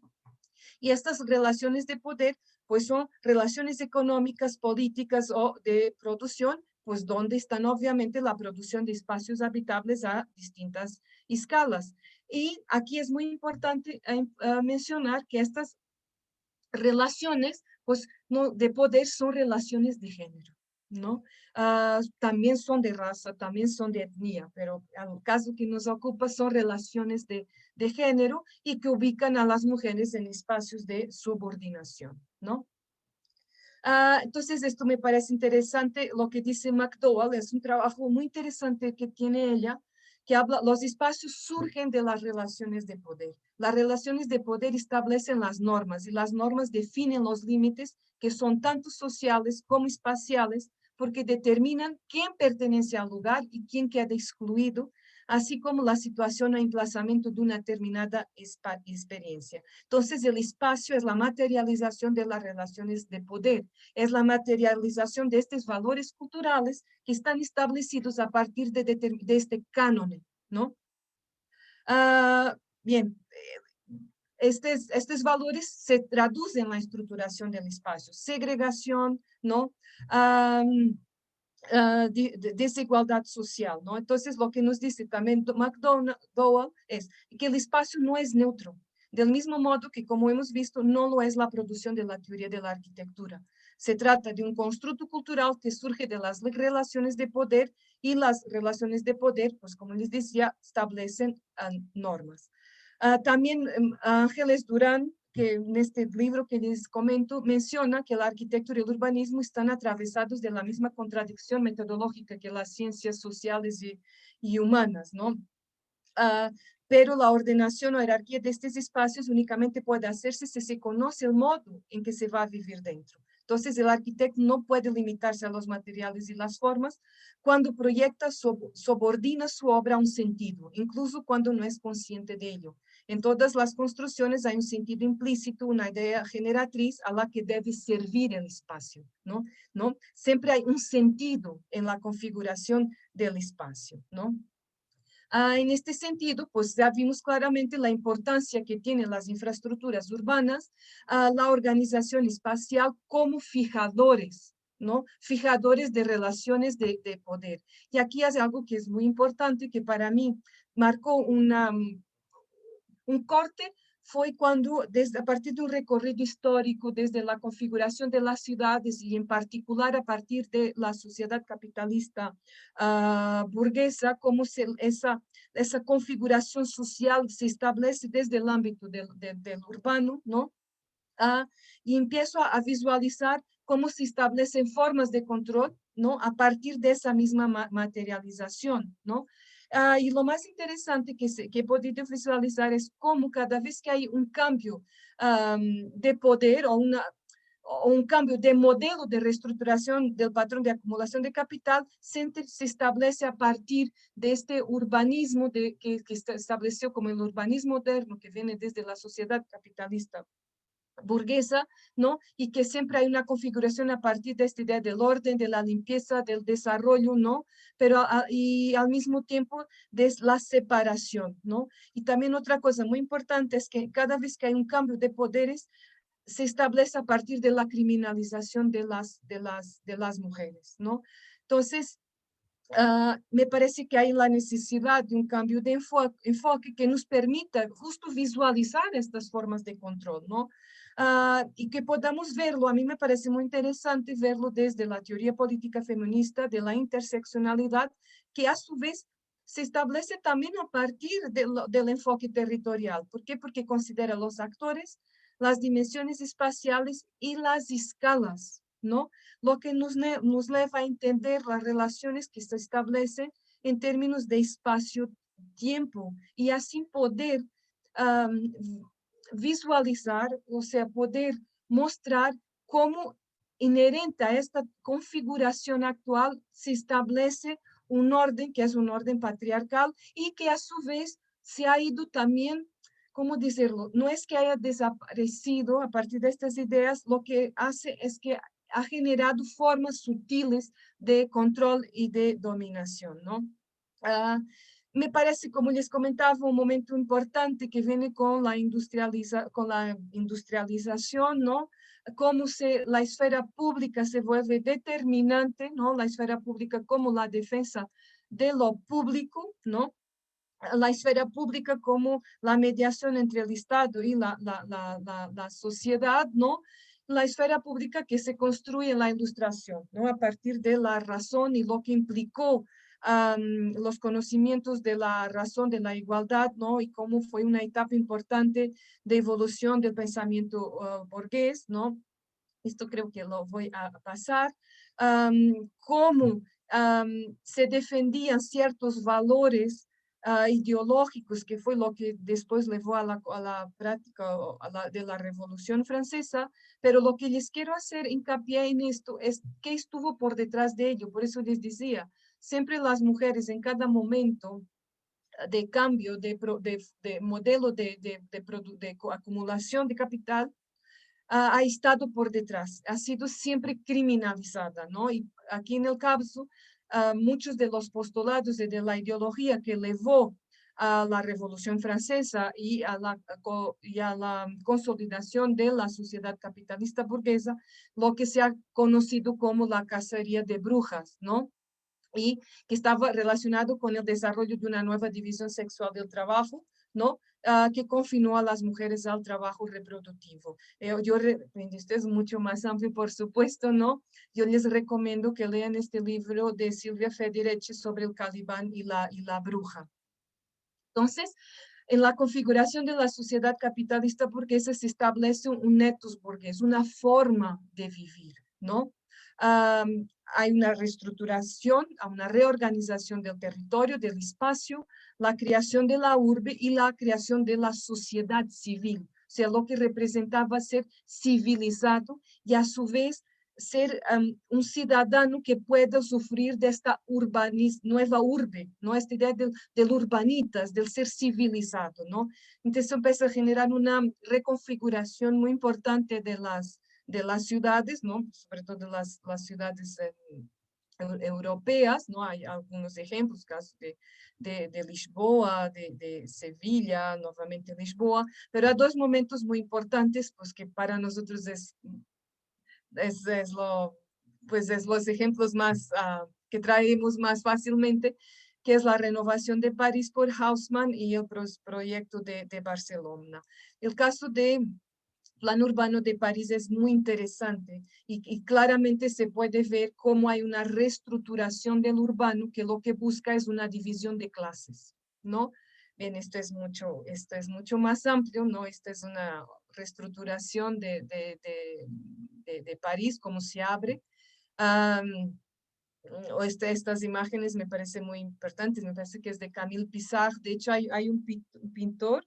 Y estas relaciones de poder, pues son relaciones económicas, políticas o de producción, pues donde están obviamente la producción de espacios habitables a distintas escalas. Y aquí es muy importante mencionar que estas relaciones, pues, no, de poder son relaciones de género, ¿no? También son de raza, también son de etnia, pero el caso que nos ocupa son relaciones de género y que ubican a las mujeres en espacios de subordinación, ¿no? Entonces, esto me parece interesante. Lo que dice McDowell es un trabajo muy interesante que tiene ella, que habla, los espacios surgen de las relaciones de poder. Las relaciones de poder establecen las normas y las normas definen los límites que son tanto sociales como espaciales, porque determinan quién pertenece al lugar y quién queda excluido, así como la situación o emplazamiento de una determinada experiencia. Entonces, el espacio es la materialización de las relaciones de poder, es la materialización de estos valores culturales que están establecidos a partir de este canon, ¿no? Bien, estos valores se traducen en la estructuración del espacio, segregación, ¿no? Desigualdad social, ¿no? Entonces, lo que nos dice también McDowell es que el espacio no es neutro, del mismo modo que, como hemos visto, no lo es la producción de la teoría de la arquitectura. Se trata de un constructo cultural que surge de las relaciones de poder y las relaciones de poder, pues como les decía, establecen normas. También Ángeles Durán, que en este libro que les comento, menciona que la arquitectura y el urbanismo están atravesados de la misma contradicción metodológica que las ciencias sociales y humanas, ¿no? Pero la ordenación o jerarquía de estos espacios únicamente puede hacerse si se conoce el modo en que se va a vivir dentro. Entonces, el arquitecto no puede limitarse a los materiales y las formas cuando proyecta, subordina su obra a un sentido, incluso cuando no es consciente de ello. En todas las construcciones hay un sentido implícito, una idea generatriz a la que debe servir el espacio, ¿no? ¿No? Siempre hay un sentido en la configuración del espacio, ¿no? En este sentido, pues ya vimos claramente la importancia que tienen las infraestructuras urbanas, la organización espacial como fijadores, ¿no? Fijadores de relaciones de poder. Y aquí hay algo que es muy importante, que para mí marcó un corte, fue cuando, a partir de un recorrido histórico, desde la configuración de las ciudades y en particular a partir de la sociedad capitalista burguesa, cómo esa configuración social se establece desde el ámbito del urbano, ¿no? Y empiezo a visualizar cómo se establecen formas de control, ¿no? A partir de esa misma materialización, ¿no? Y lo más interesante que he podido visualizar es cómo cada vez que hay un cambio de poder o un cambio de modelo de reestructuración del patrón de acumulación de capital, se establece a partir de este urbanismo que se estableció como el urbanismo moderno que viene desde la sociedad capitalista burguesa, ¿no? Y que siempre hay una configuración a partir de esta idea del orden, de la limpieza, del desarrollo, ¿no? Pero y al mismo tiempo de la separación, ¿no? Y también otra cosa muy importante es que cada vez que hay un cambio de poderes, se establece a partir de la criminalización de las mujeres, ¿no? Entonces, me parece que hay la necesidad de un cambio de enfoque que nos permita justo visualizar estas formas de control, ¿no? Y que podamos verlo, a mí me parece muy interesante verlo desde la teoría política feminista de la interseccionalidad, que a su vez se establece también a partir del enfoque territorial. ¿Por qué? Porque considera los actores, las dimensiones espaciales y las escalas, ¿no? Lo que nos lleva a entender las relaciones que se establecen en términos de espacio-tiempo y así poder visualizar, o sea, poder mostrar cómo inherente a esta configuración actual se establece un orden que es un orden patriarcal y que a su vez se ha ido también, ¿cómo decirlo? No es que haya desaparecido a partir de estas ideas, lo que hace es que ha generado formas sutiles de control y de dominación, ¿no? Me parece, como les comentaba, un momento importante que viene con la industrialización, ¿no? Cómo la esfera pública se vuelve determinante, ¿no? La esfera pública como la defensa de lo público, ¿no? La esfera pública como la mediación entre el Estado y la sociedad, ¿no? La esfera pública que se construye en la ilustración, ¿no? A partir de la razón y lo que implicó los conocimientos de la razón, de la igualdad, ¿no? Y cómo fue una etapa importante de evolución del pensamiento burgués, ¿no? Esto creo que lo voy a pasar. Cómo se defendían ciertos valores ideológicos, que fue lo que después llevó a la práctica de la Revolución Francesa, pero lo que les quiero hacer hincapié en esto es qué estuvo por detrás de ello. Por eso les decía, siempre las mujeres en cada momento de cambio de modelo de acumulación de capital, ha estado por detrás, ha sido siempre criminalizada, ¿no? Y aquí en el caso, muchos de los postulados de la ideología que llevó a la Revolución Francesa y a la consolidación de la sociedad capitalista burguesa, lo que se ha conocido como la cacería de brujas, ¿no? Y que estaba relacionado con el desarrollo de una nueva división sexual del trabajo, ¿no? Que confinó a las mujeres al trabajo reproductivo. Esto es mucho más amplio, por supuesto, ¿no? Yo les recomiendo que lean este libro de Silvia Federici sobre el Calibán y la bruja. Entonces, en la configuración de la sociedad capitalista burguesa se establece un ethos burgués, una forma de vivir, ¿no? Hay una reestructuración, una reorganización del territorio, del espacio, la creación de la urbe y la creación de la sociedad civil, o sea, lo que representaba ser civilizado y a su vez ser un ciudadano que pueda sufrir de esta nueva urbe, ¿no? Esta idea del urbanitas, del ser civilizado, ¿no? Entonces empieza a generar una reconfiguración muy importante de las ciudades, ¿no? Sobre todo las ciudades europeas, ¿no? Hay algunos ejemplos, casos de Lisboa, de Sevilla, nuevamente Lisboa, pero hay dos momentos muy importantes, pues que para nosotros es los ejemplos más que traemos más fácilmente, que es la renovación de París por Haussmann y el proyecto de Barcelona. El caso de Plan Urbano de París es muy interesante y claramente se puede ver cómo hay una reestructuración del urbano que lo que busca es una división de clases, ¿no? Bien, esto es mucho más amplio, ¿no? Esta es una reestructuración de París, cómo se abre. Estas imágenes me parecen muy importantes, me parece que es de Camille Pissarro. De hecho, hay un pintor,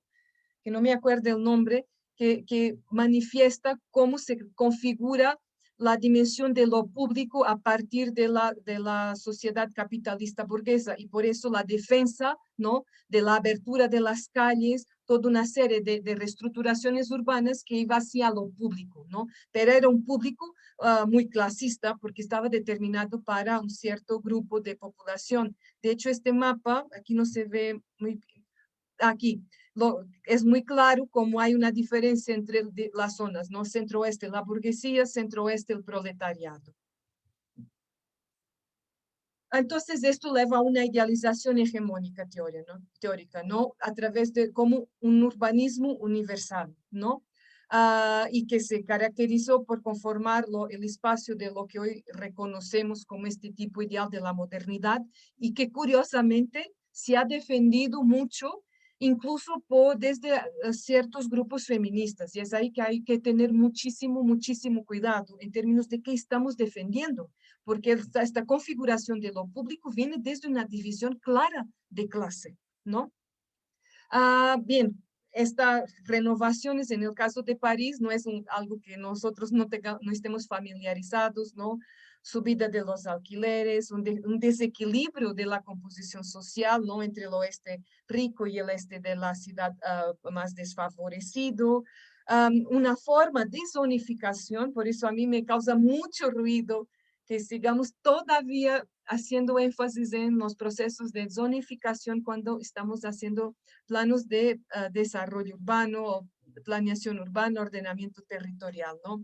que no me acuerdo el nombre, que manifiesta cómo se configura la dimensión de lo público a partir de la sociedad capitalista burguesa, y por eso la defensa, ¿no?, de la abertura de las calles, toda una serie de reestructuraciones urbanas que iba hacia lo público, ¿no? Pero era un público muy clasista porque estaba determinado para un cierto grupo de población. De hecho, este mapa, aquí no se ve muy aquí, es muy claro cómo hay una diferencia entre las zonas, ¿no? Centro-oeste, la burguesía, centro-oeste, el proletariado. Entonces, esto lleva a una idealización hegemónica teórica, ¿no? A través de como un urbanismo universal, ¿no? Y que se caracterizó por conformar el espacio de lo que hoy reconocemos como este tipo ideal de la modernidad, y que curiosamente se ha defendido mucho incluso desde ciertos grupos feministas, y es ahí que hay que tener muchísimo cuidado en términos de qué estamos defendiendo, porque esta configuración de lo público viene desde una división clara de clase, ¿no? Bien, estas renovaciones en el caso de París no es algo que nosotros no estemos familiarizados, ¿no? Subida de los alquileres, un desequilibrio de la composición social, ¿no?, entre el oeste rico y el este de la ciudad más desfavorecido. Una forma de zonificación, por eso a mí me causa mucho ruido que sigamos todavía haciendo énfasis en los procesos de zonificación cuando estamos haciendo planos de desarrollo urbano, planeación urbana, ordenamiento territorial, ¿no?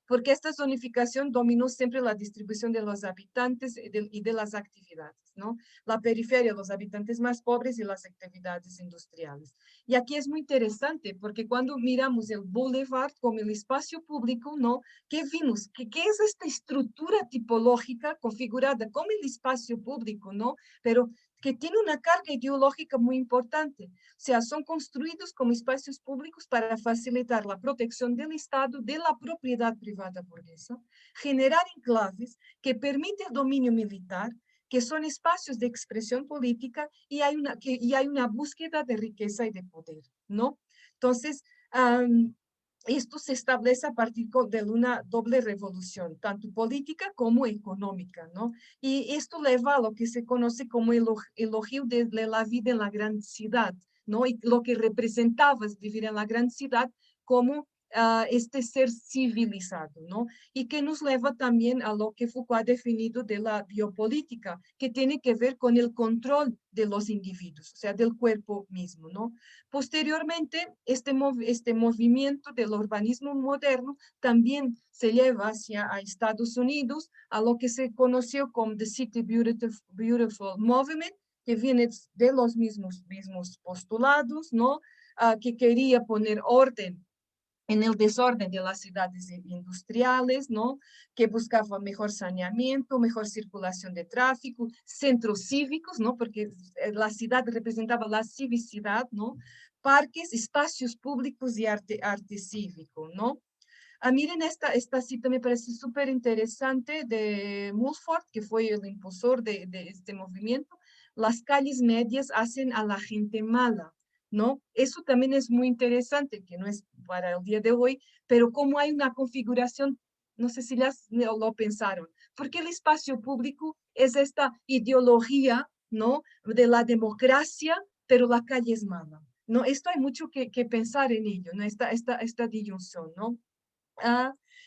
Porque esta zonificación dominó siempre la distribución de los habitantes y de las actividades, ¿no? La periferia, los habitantes más pobres y las actividades industriales. Y aquí es muy interesante porque cuando miramos el boulevard como el espacio público, ¿no?, ¿qué vimos? ¿Qué es esta estructura tipológica configurada como el espacio público, ¿no? Pero que tiene una carga ideológica muy importante. O sea, son construidos como espacios públicos para facilitar la protección del Estado, de la propiedad privada burguesa, generar enclaves que permiten el dominio militar, que son espacios de expresión política, y hay una búsqueda de riqueza y de poder, ¿no? Entonces, esto se establece a partir de una doble revolución, tanto política como económica, ¿no? Y esto lleva a lo que se conoce como el elogio de la vida en la gran ciudad, ¿no? Y lo que representaba vivir en la gran ciudad como este ser civilizado, ¿no? Y que nos lleva también a lo que Foucault ha definido de la biopolítica, que tiene que ver con el control de los individuos, o sea, del cuerpo mismo, ¿no? Posteriormente, este movimiento del urbanismo moderno también se lleva hacia Estados Unidos, a lo que se conoció como The City Beautiful Movement, que viene de los mismos postulados, ¿no? Que quería poner orden en el desorden de las ciudades industriales, ¿no? Que buscaba mejor saneamiento, mejor circulación de tráfico, centros cívicos, ¿no? Porque la ciudad representaba la civicidad, ¿no? Parques, espacios públicos y arte cívico, ¿no? Miren, esta cita me parece súper interesante de Mulford, que fue el impulsor de este movimiento. Las calles medias hacen a la gente mala, ¿no? Eso también es muy interesante, que no es para el día de hoy, pero como hay una configuración, no sé si lo pensaron, porque el espacio público es esta ideología, ¿no?, de la democracia, pero la calle es mala, ¿no? Esto hay mucho que pensar en ello, ¿no? Esta disyunción, ¿no?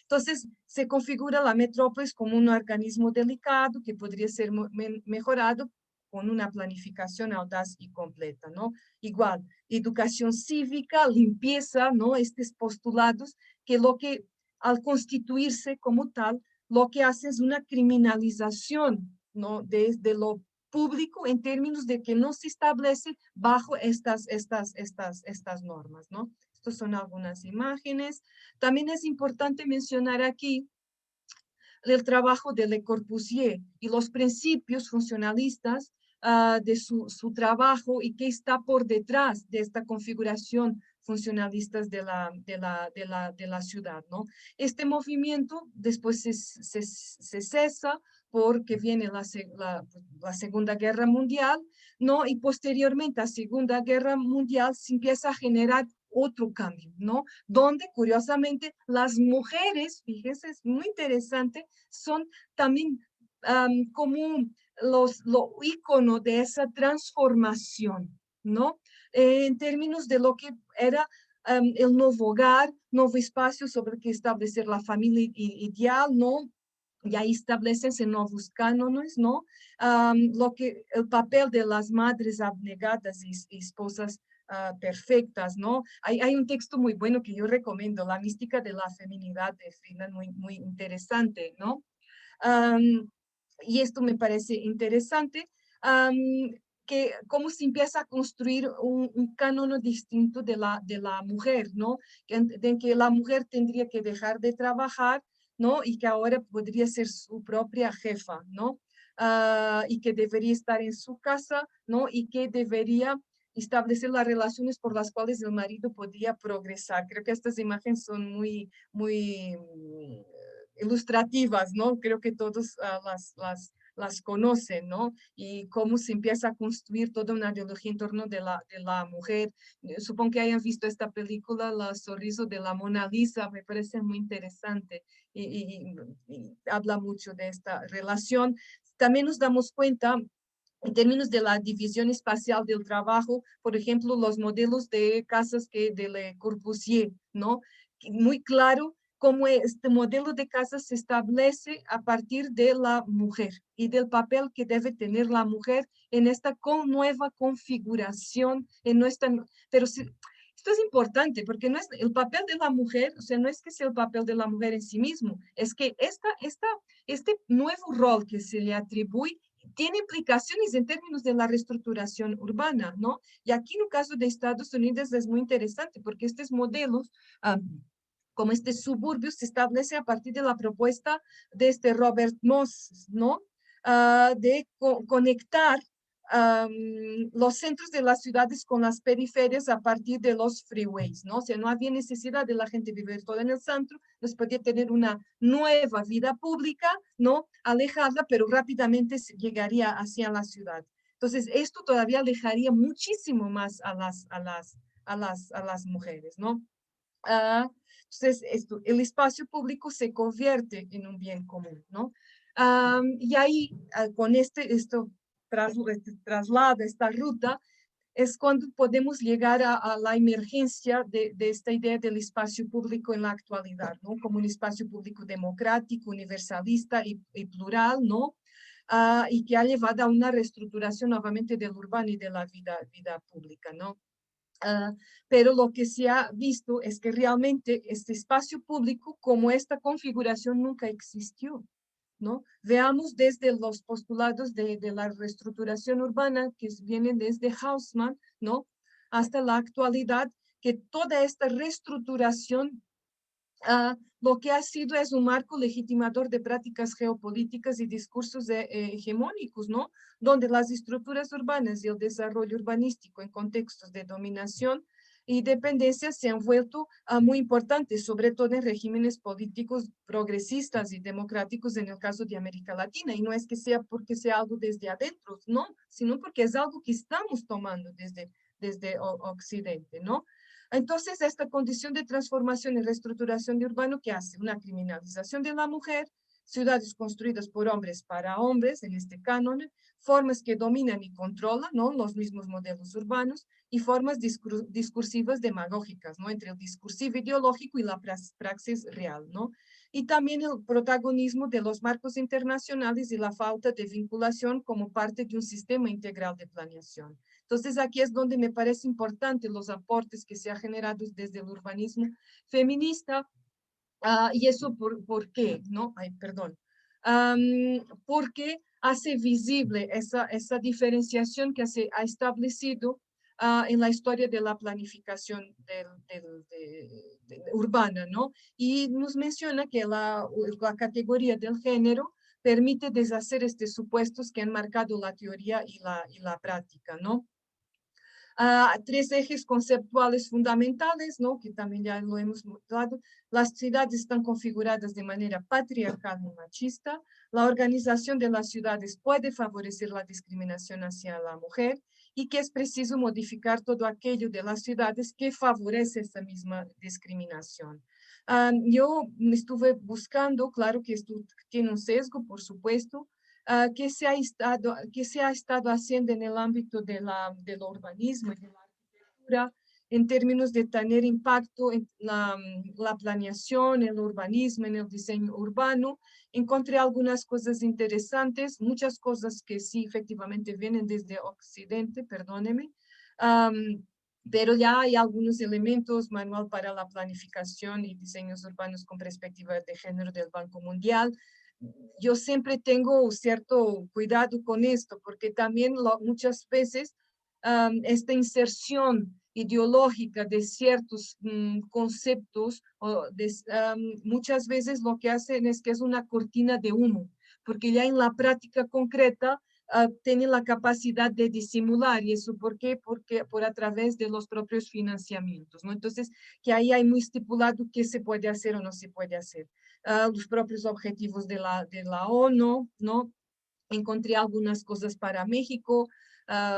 Entonces, se configura la metrópolis como un organismo delicado que podría ser mejorado con una planificación audaz y completa, ¿no? Igual, educación cívica, limpieza, ¿no? Estos postulados que al constituirse como tal, lo que hace es una criminalización, ¿no?, desde lo público en términos de que no se establece bajo estas normas, ¿no? Estas son algunas imágenes. También es importante mencionar aquí el trabajo de Le Corbusier y los principios funcionalistas de su trabajo, y qué está por detrás de esta configuración funcionalistas de la ciudad, ¿no? Este movimiento después se cesa porque viene la Segunda Guerra Mundial, ¿no? Y posteriormente a la Segunda Guerra Mundial se empieza a generar otro cambio, ¿no? Donde curiosamente las mujeres, fíjense, es muy interesante, son también como lo ícono de esa transformación, ¿no? En términos de lo que era el nuevo hogar, nuevo espacio sobre el que establecer la familia ideal, ¿no? Y ahí establecense nuevos cánones, ¿no? El papel de las madres abnegadas y esposas perfectas, ¿no? Hay un texto muy bueno que yo recomiendo, La mística de la feminidad de Friedman, muy interesante, ¿no? Y esto me parece interesante, que cómo se empieza a construir un canon distinto de la mujer, ¿no? De que la mujer tendría que dejar de trabajar, ¿no? Y que ahora podría ser su propia jefa, ¿no? Y que debería estar en su casa, ¿no? Y que debería establecer las relaciones por las cuales el marido podría progresar. Creo que estas imágenes son muy ilustrativas, ¿no? Creo que todos las conocen, ¿no? Y cómo se empieza a construir toda una ideología en torno de la mujer. Supongo que hayan visto esta película, La sonrisa de la Mona Lisa, me parece muy interesante y habla mucho de esta relación. También nos damos cuenta en términos de la división espacial del trabajo, por ejemplo, los modelos de casas de Le Corbusier, ¿no? Muy claro cómo este modelo de casa se establece a partir de la mujer y del papel que debe tener la mujer en esta nueva configuración, pero esto es importante porque no es el papel de la mujer, o sea, no es que sea el papel de la mujer en sí mismo, es que este nuevo rol que se le atribuye tiene implicaciones en términos de la reestructuración urbana, ¿no? Y aquí en el caso de Estados Unidos es muy interesante porque estos modelos, como este suburbio, se establece a partir de la propuesta de este Robert Moss, ¿no? De conectar los centros de las ciudades con las periferias a partir de los freeways, ¿no? O sea, no había necesidad de la gente vivir toda en el centro, les podía tener una nueva vida pública, ¿no? Alejada, pero rápidamente llegaría hacia la ciudad. Entonces, esto todavía alejaría muchísimo más a las mujeres, ¿no? Entonces, el espacio público se convierte en un bien común, ¿no? Y ahí, con este traslado, esta ruta, es cuando podemos llegar a la emergencia de esta idea del espacio público en la actualidad, ¿no? Como un espacio público democrático, universalista y plural, ¿no? Y que ha llevado a una reestructuración nuevamente del urbano y de la vida pública, ¿no? Pero lo que se ha visto es que realmente este espacio público como esta configuración nunca existió, ¿no? Veamos desde los postulados de la reestructuración urbana que vienen desde Haussmann, ¿no? Hasta la actualidad, que toda esta reestructuración lo que ha sido es un marco legitimador de prácticas geopolíticas y discursos hegemónicos, ¿no? Donde las estructuras urbanas y el desarrollo urbanístico en contextos de dominación y dependencia se han vuelto muy importantes, sobre todo en regímenes políticos progresistas y democráticos en el caso de América Latina. Y no es que sea porque sea algo desde adentro, no, sino porque es algo que estamos tomando desde Occidente, ¿no? Entonces, esta condición de transformación y reestructuración de urbano que hace una criminalización de la mujer, ciudades construidas por hombres para hombres, en este canon, formas que dominan y controlan, ¿no? Los mismos modelos urbanos y formas discursivas demagógicas, ¿no? Entre el discursivo ideológico y la praxis real, ¿no? Y también el protagonismo de los marcos internacionales y la falta de vinculación como parte de un sistema integral de planeación. Entonces, aquí es donde me parece importante los aportes que se han generado desde el urbanismo feminista. ¿Y eso por qué? ¿No? Ay, perdón. Porque hace visible esa diferenciación que se ha establecido en la historia de la planificación urbana, ¿no? Y nos menciona que la categoría del género permite deshacer estos supuestos que han marcado la teoría y la práctica, ¿no? Tres ejes conceptuales fundamentales, ¿no? Que también ya lo hemos mostrado. Las ciudades están configuradas de manera patriarcal y machista. La organización de las ciudades puede favorecer la discriminación hacia la mujer y que es preciso modificar todo aquello de las ciudades que favorece esa misma discriminación. Yo me estuve buscando, claro que esto tiene un sesgo, por supuesto, que se ha estado haciendo en el ámbito del urbanismo y de la arquitectura en términos de tener impacto en la planeación, el urbanismo, en el diseño urbano. Encontré algunas cosas interesantes, muchas cosas que sí efectivamente vienen desde Occidente, perdóneme, pero ya hay algunos elementos, manual para la planificación y diseños urbanos con perspectiva de género del Banco Mundial. Yo siempre tengo cierto cuidado con esto, porque también muchas veces esta inserción ideológica de ciertos conceptos, muchas veces lo que hacen es que es una cortina de humo, porque ya en la práctica concreta tienen la capacidad de disimular. ¿Y eso por qué? Porque por a través de los propios financiamientos, ¿no? Entonces, que ahí hay muy estipulado qué se puede hacer o no se puede hacer. Los propios objetivos de la ONU, ¿no? Encontré algunas cosas para México,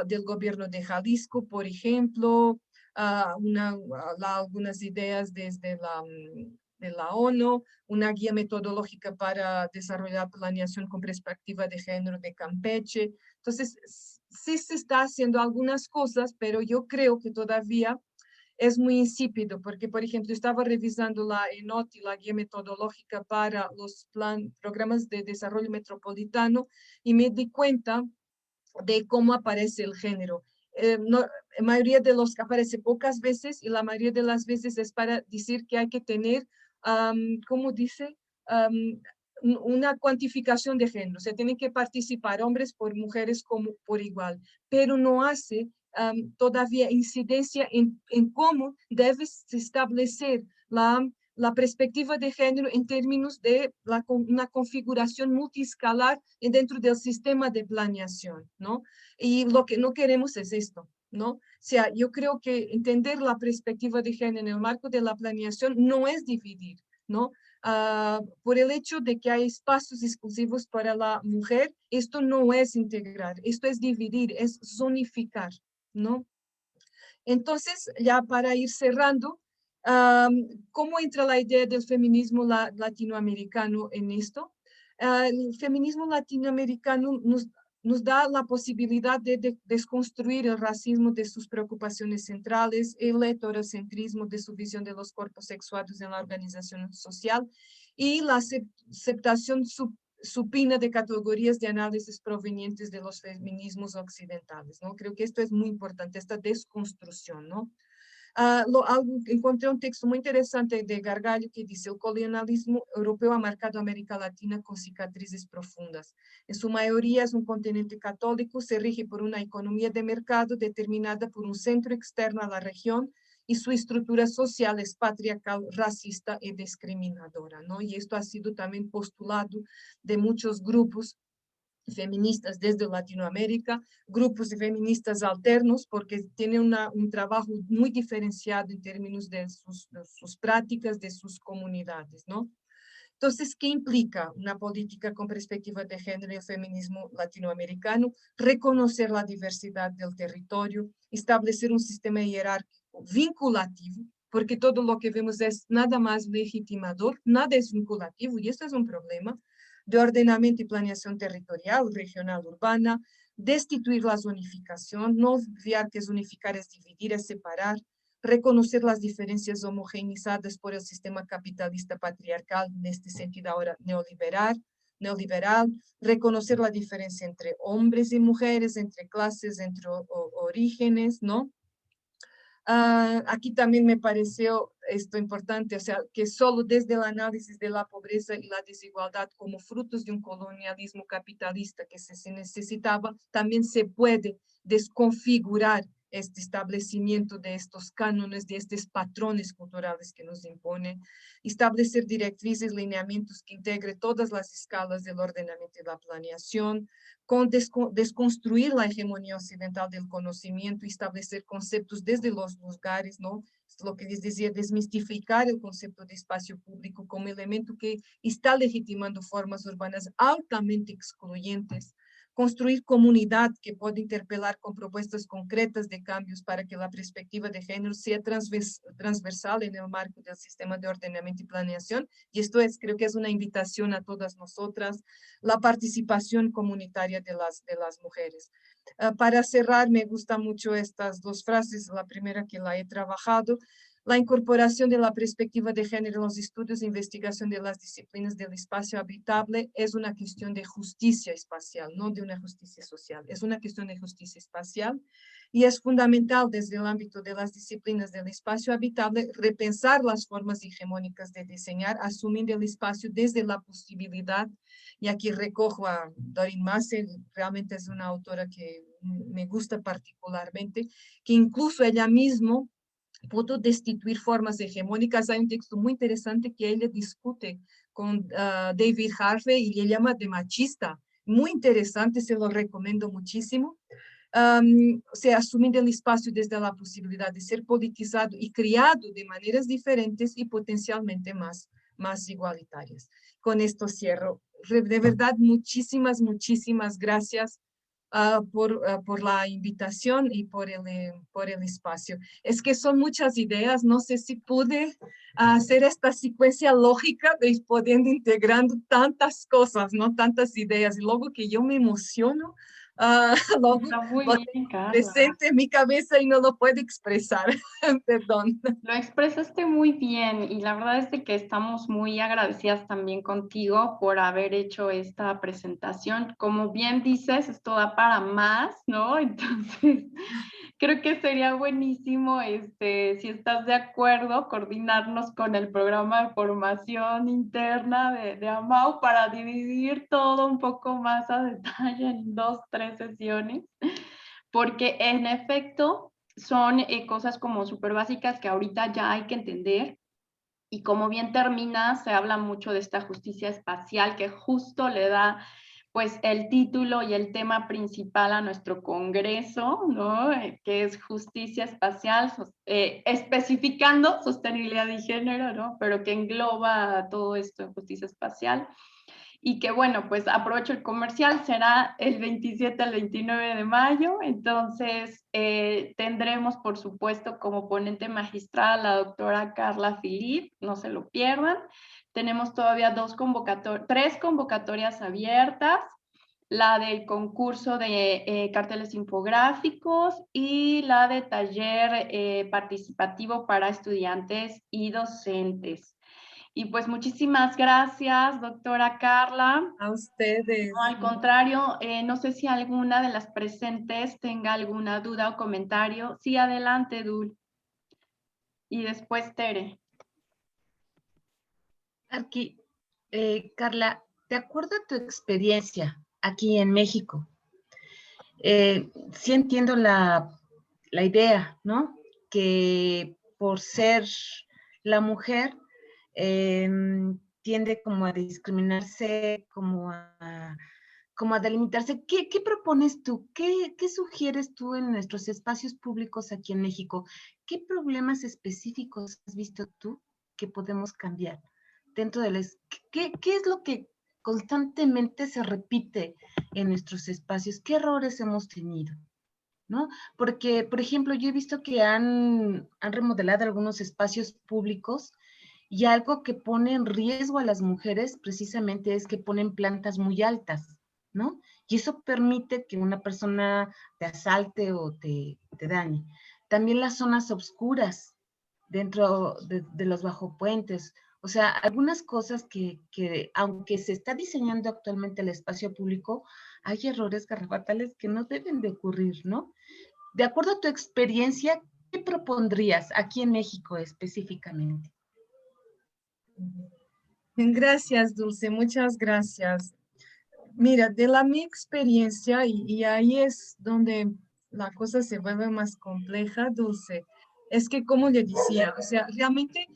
del gobierno de Jalisco, por ejemplo, algunas ideas desde de la ONU, una guía metodológica para desarrollar planeación con perspectiva de género de Campeche. Entonces, sí se está haciendo algunas cosas, pero yo creo que todavía es muy insípido, porque, por ejemplo, estaba revisando la ENOT y la guía metodológica para los programas de desarrollo metropolitano y me di cuenta de cómo aparece el género. La mayoría de los que aparece pocas veces y la mayoría de las veces es para decir que hay que tener, ¿cómo dice? Una cuantificación de género. O sea, tienen que participar hombres por mujeres como por igual, pero no hace todavía incidencia en cómo debe establecer la perspectiva de género en términos de una configuración multiescalar dentro del sistema de planeación, ¿no? Y lo que no queremos es esto, ¿no? O sea, yo creo que entender la perspectiva de género en el marco de la planeación no es dividir, ¿no? Por el hecho de que hay espacios exclusivos para la mujer, esto no es integrar, esto es dividir, es zonificar, ¿no? Entonces, ya para ir cerrando, ¿cómo entra la idea del feminismo latinoamericano en esto? El feminismo latinoamericano nos da la posibilidad de desconstruir el racismo de sus preocupaciones centrales, el heterocentrismo de su visión de los cuerpos sexuados en la organización social y la aceptación supina de categorías de análisis provenientes de los feminismos occidentales, ¿no? Creo que esto es muy importante, esta desconstrucción, ¿no? Encontré un texto muy interesante de Gargallo que dice: el colonialismo europeo ha marcado a América Latina con cicatrices profundas. En su mayoría es un continente católico, se rige por una economía de mercado determinada por un centro externo a la región y su estructura social es patriarcal, racista y discriminadora, ¿no? Y esto ha sido también postulado de muchos grupos feministas desde Latinoamérica, grupos de feministas alternos, porque tienen un trabajo muy diferenciado en términos de sus prácticas, de sus comunidades, ¿no? Entonces, ¿qué implica una política con perspectiva de género y el feminismo latinoamericano? Reconocer la diversidad del territorio, establecer un sistema jerárquico vinculativo, porque todo lo que vemos es nada más legitimador, nada es vinculativo, y esto es un problema, de ordenamiento y planeación territorial, regional, urbana, destituir la zonificación, no olvidar que zonificar es dividir, es separar, reconocer las diferencias homogeneizadas por el sistema capitalista patriarcal, en este sentido ahora neoliberal, reconocer la diferencia entre hombres y mujeres, entre clases, entre orígenes, ¿no? Aquí también me pareció esto importante, o sea, que solo desde el análisis de la pobreza y la desigualdad como frutos de un colonialismo capitalista que se necesitaba, también se puede desconfigurar este establecimiento de estos cánones, de estos patrones culturales que nos imponen, establecer directrices, lineamientos que integren todas las escalas del ordenamiento y la planeación, con desconstruir la hegemonía occidental del conocimiento y establecer conceptos desde los lugares, ¿no? Lo que les decía, desmistificar el concepto de espacio público como elemento que está legitimando formas urbanas altamente excluyentes, construir comunidad que pueda interpelar con propuestas concretas de cambios para que la perspectiva de género sea transversal en el marco del sistema de ordenamiento y planeación. Y esto creo que es una invitación a todas nosotras, la participación comunitaria de las mujeres. Para cerrar, me gustan mucho estas dos frases, la primera que la he trabajado: la incorporación de la perspectiva de género en los estudios e investigación de las disciplinas del espacio habitable es una cuestión de justicia espacial, no de una justicia social. Es una cuestión de justicia espacial y es fundamental desde el ámbito de las disciplinas del espacio habitable repensar las formas hegemónicas de diseñar, asumiendo el espacio desde la posibilidad. Y aquí recojo a Doreen Massey, realmente es una autora que me gusta particularmente, que incluso ella misma pudo destituir formas hegemónicas. Hay un texto muy interesante que ella discute con David Harvey y le llama de machista. Muy interesante, se lo recomiendo muchísimo. O sea, asumiendo el espacio desde la posibilidad de ser politizado y criado de maneras diferentes y potencialmente más igualitarias. Con esto cierro. De verdad, muchísimas gracias por la invitación y por el espacio. Es que son muchas ideas, no sé si pude hacer esta secuencia lógica de poder integrando tantas cosas, ¿no? Tantas ideas, y luego que yo me emociono, luego Está muy lo bien, tengo Carla. presente en mi cabeza y no lo puedo expresar, perdón. Lo expresaste muy bien y la verdad es de que estamos muy agradecidas también contigo por haber hecho esta presentación. Como bien dices, esto da para más, ¿no? Entonces, creo que sería buenísimo, si estás de acuerdo, coordinarnos con el programa de formación interna de AMAU para dividir todo un poco más a detalle en 2, 3 sesiones, porque en efecto son cosas como súper básicas que ahorita ya hay que entender. Y como bien termina, se habla mucho de esta justicia espacial que justo le da pues el título y el tema principal a nuestro congreso, ¿no? Que es justicia espacial, especificando sostenibilidad y género, ¿no? Pero que engloba todo esto en justicia espacial. Y que bueno, pues aprovecho el comercial, será el 27 al 29 de mayo, entonces tendremos por supuesto como ponente magistral a la doctora Carla Filip, no se lo pierdan. Tenemos todavía 3 convocatorias abiertas, la del concurso de carteles infográficos y la de taller participativo para estudiantes y docentes. Y pues muchísimas gracias, doctora Carla. A ustedes. No, al contrario, no sé si alguna de las presentes tenga alguna duda o comentario. Sí, adelante, Dul. Y después Tere. Aquí, Carla, de acuerdo a tu experiencia aquí en México, sí entiendo la idea, ¿no? Que por ser la mujer tiende como a discriminarse, como a delimitarse. ¿Qué propones tú? ¿Qué sugieres tú en nuestros espacios públicos aquí en México? ¿Qué problemas específicos has visto tú que podemos cambiar? Dentro de ¿qué es lo que constantemente se repite en nuestros espacios? ¿Qué errores hemos tenido? ¿No? Porque, por ejemplo, yo he visto que han remodelado algunos espacios públicos y algo que pone en riesgo a las mujeres precisamente es que ponen plantas muy altas, ¿no? Y eso permite que una persona te asalte o te dañe. También las zonas oscuras dentro de los bajopuentes. O sea, algunas cosas que aunque se está diseñando actualmente el espacio público, hay errores garrafales que no deben de ocurrir, ¿no? De acuerdo a tu experiencia, ¿qué propondrías aquí en México específicamente? Gracias, Dulce, muchas gracias. Mira, de mi experiencia, y ahí es donde la cosa se vuelve más compleja, Dulce, es que, como le decía, o sea, realmente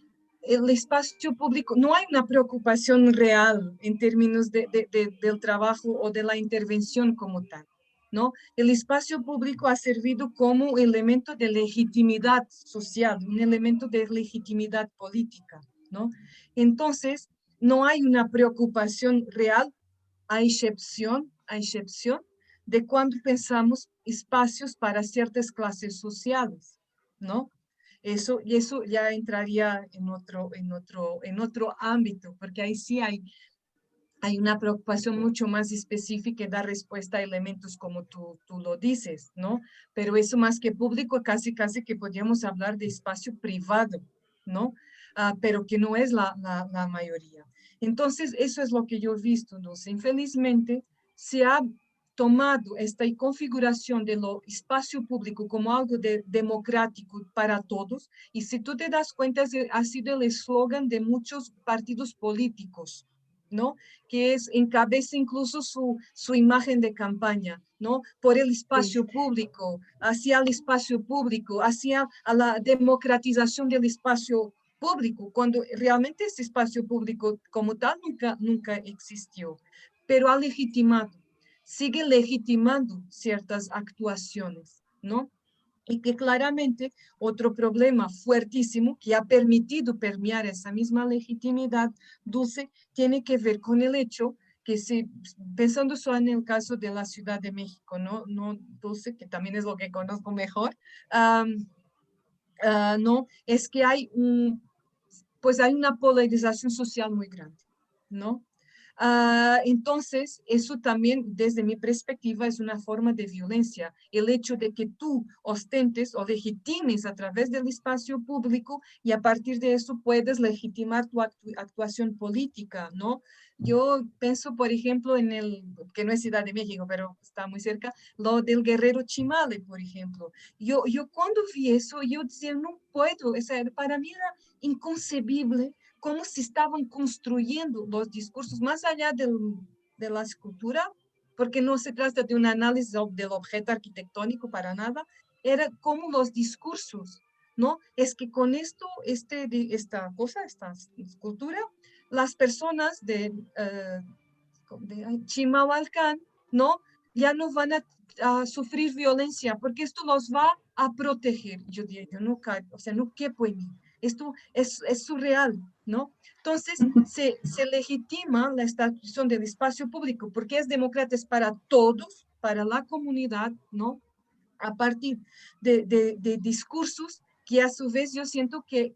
el espacio público, no hay una preocupación real en términos del trabajo o de la intervención como tal, ¿no? El espacio público ha servido como elemento de legitimidad social, un elemento de legitimidad política, ¿no? Entonces, no hay una preocupación real a excepción de cuando pensamos espacios para ciertas clases sociales, ¿no? Eso ya entraría en otro ámbito, porque ahí sí hay una preocupación mucho más específica y da respuesta a elementos como tú lo dices, ¿no? Pero eso más que público, casi que podríamos hablar de espacio privado, ¿no? Pero que no es la mayoría. Entonces, eso es lo que yo he visto, Dulce. Infelizmente, se ha tomado esta configuración de lo espacio público como algo democrático para todos, y si tú te das cuenta, ha sido el eslogan de muchos partidos políticos, ¿no? Que encabeza incluso su imagen de campaña, ¿no? Por el espacio público, hacia el espacio público, hacia a la democratización del espacio público, cuando realmente ese espacio público como tal nunca existió, pero ha legitimado, sigue legitimando ciertas actuaciones, ¿no? Y que claramente otro problema fuertísimo que ha permitido permear esa misma legitimidad, Dulce, tiene que ver con el hecho que pensando solo en el caso de la Ciudad de México, ¿no? No, Dulce, que también es lo que conozco mejor, no, es que pues hay una polarización social muy grande, ¿no? Entonces, eso también, desde mi perspectiva, es una forma de violencia. El hecho de que tú ostentes o legitimes a través del espacio público y a partir de eso puedes legitimar tu actuación política, ¿no? Yo pienso, por ejemplo, que no es Ciudad de México, pero está muy cerca, lo del Guerrero Chimale, por ejemplo. Yo cuando vi eso, yo decía, no puedo, o sea, para mí era inconcebible cómo se estaban construyendo los discursos más allá de la escultura, porque no se trata de un análisis del objeto arquitectónico para nada, era como los discursos, ¿no? Es que con esta escultura, las personas de Chimalhuacán, ¿no? Ya no van a sufrir violencia, porque esto los va a proteger. Yo diría, yo no caigo, o sea, no quepo en mí. Esto es surreal, ¿no? Entonces, se legitima la estación del espacio público porque es democrático, es para todos, para la comunidad, ¿no? A partir de discursos que a su vez yo siento que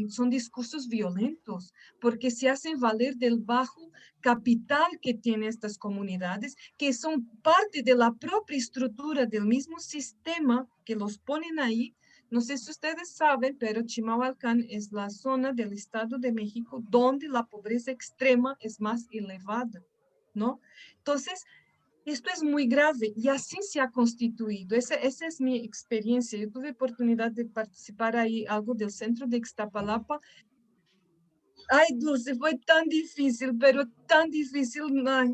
son discursos violentos, porque se hacen valer del bajo capital que tienen estas comunidades, que son parte de la propia estructura del mismo sistema que los ponen ahí. No sé si ustedes saben, pero Chimalhuacán es la zona del Estado de México donde la pobreza extrema es más elevada, ¿no? Entonces, esto es muy grave y así se ha constituido. Esa es mi experiencia. Yo tuve oportunidad de participar ahí, algo del centro de Ixtapalapa. Ay, Dulce, fue tan difícil, pero tan difícil, ay,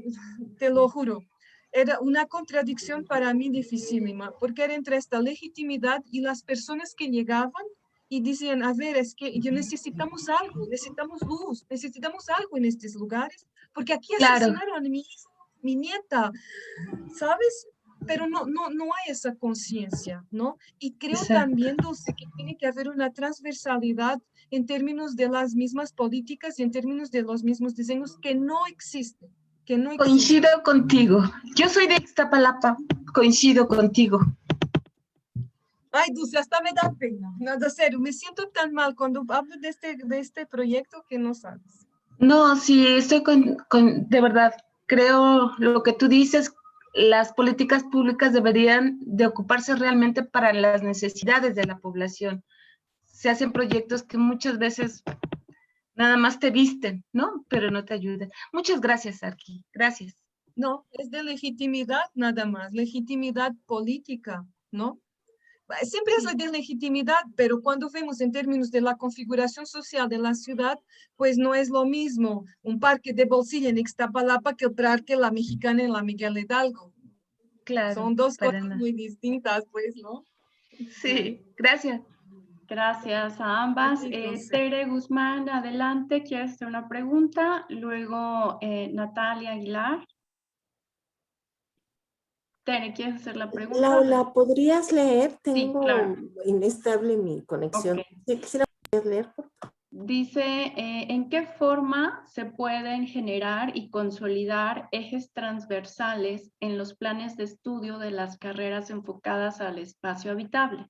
te lo juro. Era una contradicción para mí dificilísima, porque era entre esta legitimidad y las personas que llegaban y decían, a ver, es que yo necesitamos algo, necesitamos luz, necesitamos algo en estos lugares, porque aquí Claro. asesinaron a mi nieta, ¿sabes? Pero no hay esa conciencia, ¿no? Y creo también, Dulce, que tiene que haber una transversalidad en términos de las mismas políticas y en términos de los mismos diseños que no existen, que no existen. Coincido contigo. Yo soy de Ixtapalapa, coincido contigo. Ay, Dulce, hasta me da pena. Nada, serio, me siento tan mal cuando hablo de este proyecto que no sabes. No, sí, estoy de verdad, creo lo que tú dices, las políticas públicas deberían de ocuparse realmente para las necesidades de la población. Se hacen proyectos que muchas veces nada más te visten, ¿no? Pero no te ayudan. Muchas gracias, Arqui. Gracias. No, es de legitimidad nada más, legitimidad política, ¿no? Siempre es de legitimidad, pero cuando vemos en términos de la configuración social de la ciudad, pues no es lo mismo un parque de bolsillo en Ixtapalapa que el parque La Mexicana en la Miguel Hidalgo. Claro. Son dos cosas nada. muy distintas, pues, ¿no? Sí, gracias. Gracias a ambas. Tere Guzmán, adelante, ¿quieres hacer una pregunta? Luego Natalia Aguilar. Tere, ¿quieres hacer la pregunta? Laura, ¿podrías leer? Sí, Tengo claro. inestable mi conexión. Okay. Sí, quisiera poder leer. Dice, ¿en qué forma se pueden generar y consolidar ejes transversales en los planes de estudio de las carreras enfocadas al espacio habitable?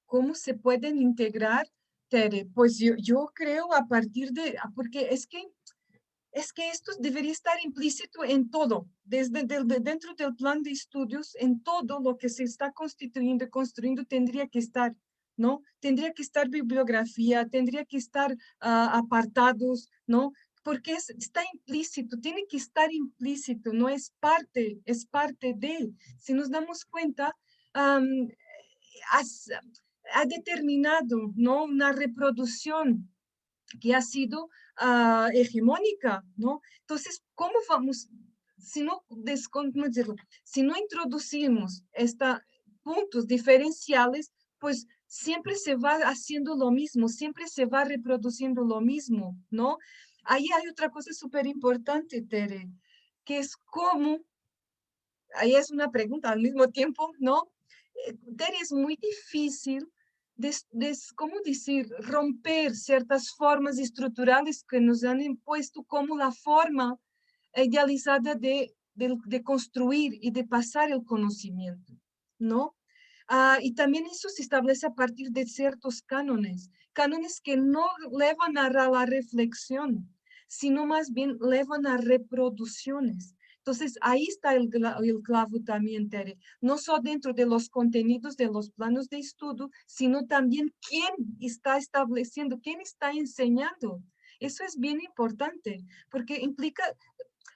¿Cómo se pueden integrar, Tere? Pues yo creo a partir de, porque es que esto debería estar implícito en todo, desde dentro del plan de estudios, en todo lo que se está constituyendo y construyendo tendría que estar, ¿no? Tendría que estar bibliografía, tendría que estar apartados, ¿no? Porque está implícito, tiene que estar implícito, no es parte de. Si nos damos cuenta, ha determinado, ¿no? Una reproducción que ha sido hegemónica, ¿no? Entonces, ¿cómo vamos, si no, ¿cómo decirlo? Si no introducimos puntos diferenciales, pues siempre se va haciendo lo mismo, siempre se va reproduciendo lo mismo, ¿no? Ahí hay otra cosa súper importante, Tere, que es cómo, ahí es una pregunta al mismo tiempo, ¿no? Tere, es muy difícil ¿cómo decir? Romper ciertas formas estructurales que nos han impuesto como la forma idealizada de construir y de pasar el conocimiento, ¿no? Y también eso se establece a partir de ciertos cánones que no llevan a la reflexión, sino más bien llevan a reproducciones. Entonces, ahí está el clavo también, Tere. No solo dentro de los contenidos de los planos de estudio, sino también quién está estableciendo, quién está enseñando. Eso es bien importante, porque implica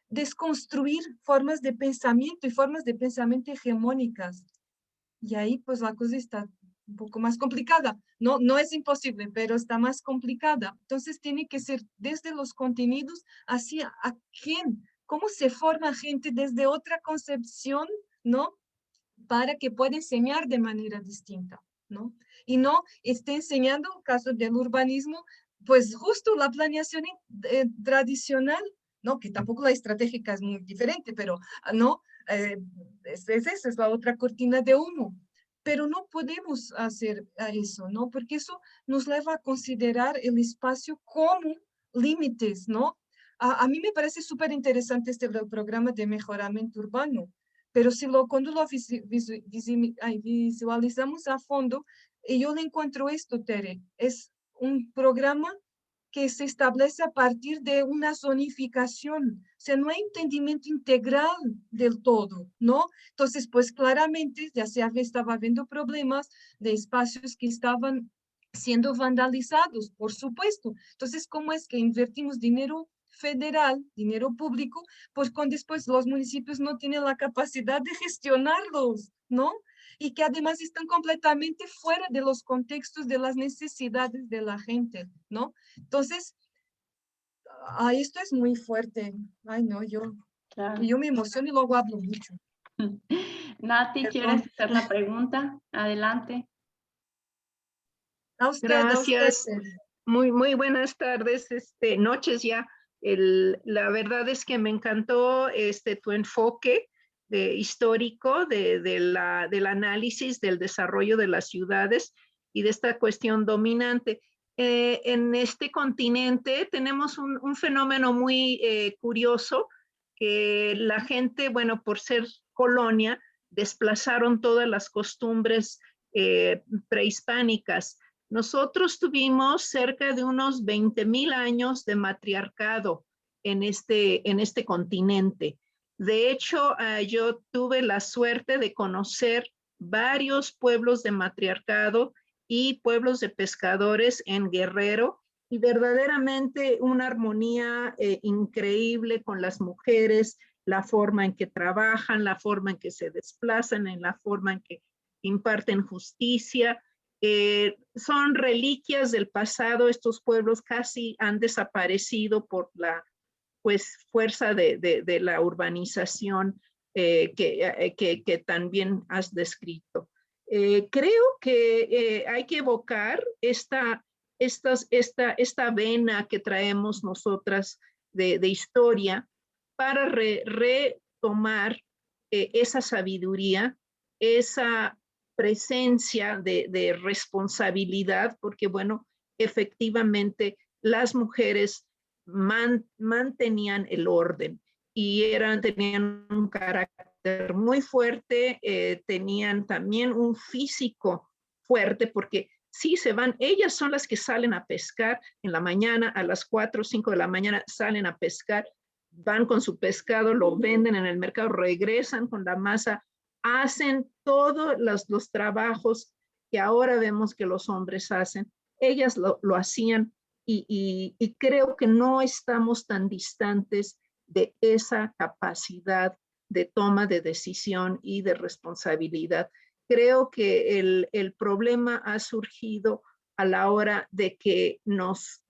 desconstruir formas de pensamiento y formas de pensamiento hegemónicas. Y ahí, pues, la cosa está un poco más complicada. No es imposible, pero está más complicada. Entonces, tiene que ser desde los contenidos hacia a quién, cómo se forma gente desde otra concepción, ¿no? Para que pueda enseñar de manera distinta, ¿no? Y no esté enseñando, en caso del urbanismo, pues justo la planeación tradicional, ¿no? Que tampoco la estratégica es muy diferente, pero no, esa es la otra cortina de humo. Pero no podemos hacer eso, ¿no? Porque eso nos lleva a considerar el espacio como límites, ¿no? A mí me parece súper interesante el programa de mejoramiento urbano, pero cuando lo visualizamos a fondo, yo le encuentro esto, Tere, es un programa que se establece a partir de una zonificación, o sea, no hay entendimiento integral del todo, ¿no? Entonces, pues claramente ya estaba habiendo problemas de espacios que estaban siendo vandalizados, por supuesto. Entonces, ¿cómo es que invertimos dinero federal, dinero público, pues con después los municipios no tienen la capacidad de gestionarlos, ¿no? Y que además están completamente fuera de los contextos de las necesidades de la gente, ¿no? Entonces, esto es muy fuerte. Ay, no, Claro. yo me emociono y luego hablo mucho. Nati, Perdón. ¿quieres hacer la pregunta? Adelante. A usted, Gracias. A usted. Muy buenas tardes, noches ya. La verdad es que me encantó tu enfoque histórico del análisis del desarrollo de las ciudades y de esta cuestión dominante. En este continente tenemos un fenómeno muy curioso, que la gente, bueno, por ser colonia, desplazaron todas las costumbres prehispánicas. Nosotros tuvimos cerca de unos 20,000 años de matriarcado en este continente. De hecho, yo tuve la suerte de conocer varios pueblos de matriarcado y pueblos de pescadores en Guerrero, y verdaderamente una armonía increíble con las mujeres, la forma en que trabajan, la forma en que se desplazan, en la forma en que imparten justicia. Son reliquias del pasado. Estos pueblos casi han desaparecido por la fuerza de la urbanización que también has descrito. Creo que hay que evocar esta vena que traemos nosotras de historia para retomar esa sabiduría, esa presencia de responsabilidad, porque bueno, efectivamente las mujeres mantenían el orden y tenían un carácter muy fuerte, tenían también un físico fuerte, porque sí se van, ellas son las que salen a pescar en la mañana, a las 4 o 5 de la mañana salen a pescar, van con su pescado, lo venden en el mercado, regresan con la masa, hacen todos los trabajos que ahora vemos que los hombres hacen. Ellas lo hacían y creo que no estamos tan distantes de esa capacidad de toma de decisión y de responsabilidad. Creo que el problema ha surgido a la hora de que nos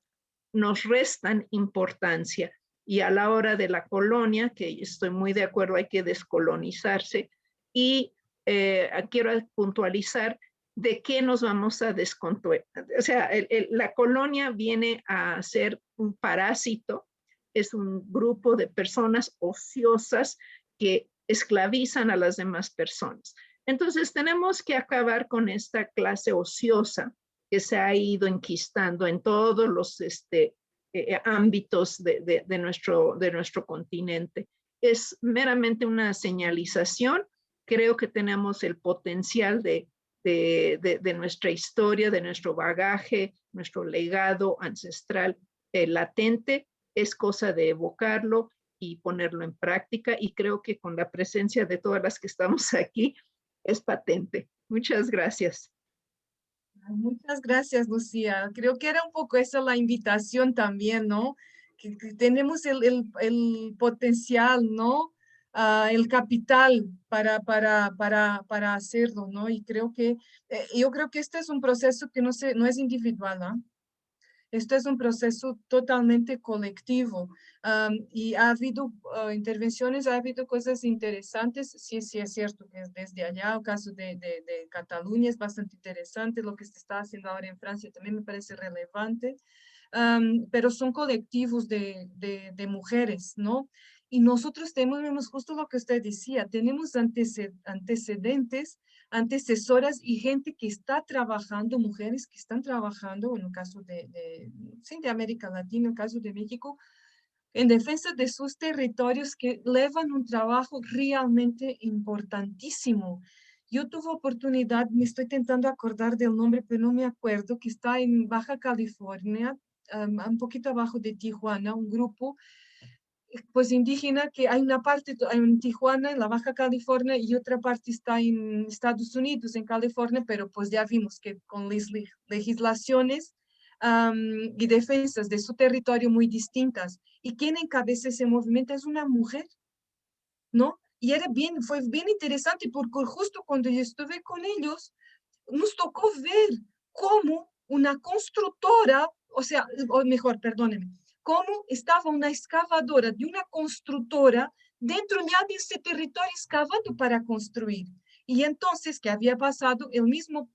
restan importancia y a la hora de la colonia, que estoy muy de acuerdo, hay que descolonizarse y quiero puntualizar de qué nos vamos a desconstruir. O sea, la colonia viene a ser un parásito, es un grupo de personas ociosas que esclavizan a las demás personas. Entonces tenemos que acabar con esta clase ociosa que se ha ido enquistando en todos los ámbitos de nuestro continente. Es meramente una señalización. Creo que tenemos el potencial de nuestra historia, de nuestro bagaje, nuestro legado ancestral latente. Es cosa de evocarlo y ponerlo en práctica, y creo que con la presencia de todas las que estamos aquí es patente. Muchas gracias. Muchas gracias, Lucía. Creo que era un poco esa la invitación también, ¿no? Que tenemos el potencial, ¿no? El capital para hacerlo, ¿no? Y creo que, yo creo que este es un proceso que no es individual, ¿no? Esto es un proceso totalmente colectivo. Y ha habido intervenciones, ha habido cosas interesantes. Sí, sí es cierto que desde allá, el caso de Cataluña es bastante interesante. Lo que se está haciendo ahora en Francia también me parece relevante. Pero son colectivos de mujeres, ¿no? Y nosotros tenemos justo lo que usted decía, tenemos antecedentes, antecesoras y gente que está trabajando, mujeres que están trabajando, en el caso sí, de América Latina, en el caso de México, en defensa de sus territorios, que llevan un trabajo realmente importantísimo. Yo tuve oportunidad, me estoy intentando acordar del nombre, pero no me acuerdo, que está en Baja California, un poquito abajo de Tijuana, un grupo pues indígena, que hay una parte en Tijuana, en la Baja California, y otra parte está en Estados Unidos, en California, pero pues ya vimos que con legislaciones y defensas de su territorio muy distintas. Y quien encabeza ese movimiento es una mujer, ¿no? Y fue bien interesante, porque justo cuando yo estuve con ellos, nos tocó ver cómo una constructora, o mejor, perdónenme, cómo estaba una excavadora de una constructora dentro ya de ese territorio excavando para construir. Y entonces, ¿qué había pasado? El mismo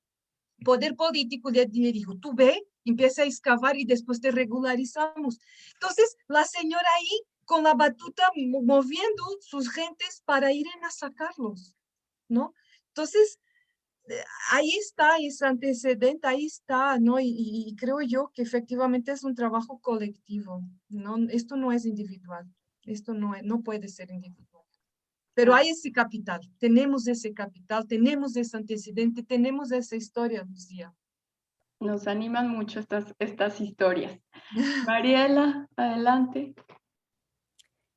poder político le dijo, tú ve, empieza a excavar y después te regularizamos. Entonces, la señora ahí con la batuta moviendo sus gentes para ir a sacarlos, ¿no? Entonces, ahí está ese antecedente, ahí está, ¿no? Y creo yo que efectivamente es un trabajo colectivo, ¿no? Esto no es individual, esto no puede ser individual. Pero hay ese capital, tenemos ese antecedente, tenemos esa historia, Lucía. Nos animan mucho estas historias. Mariela, adelante.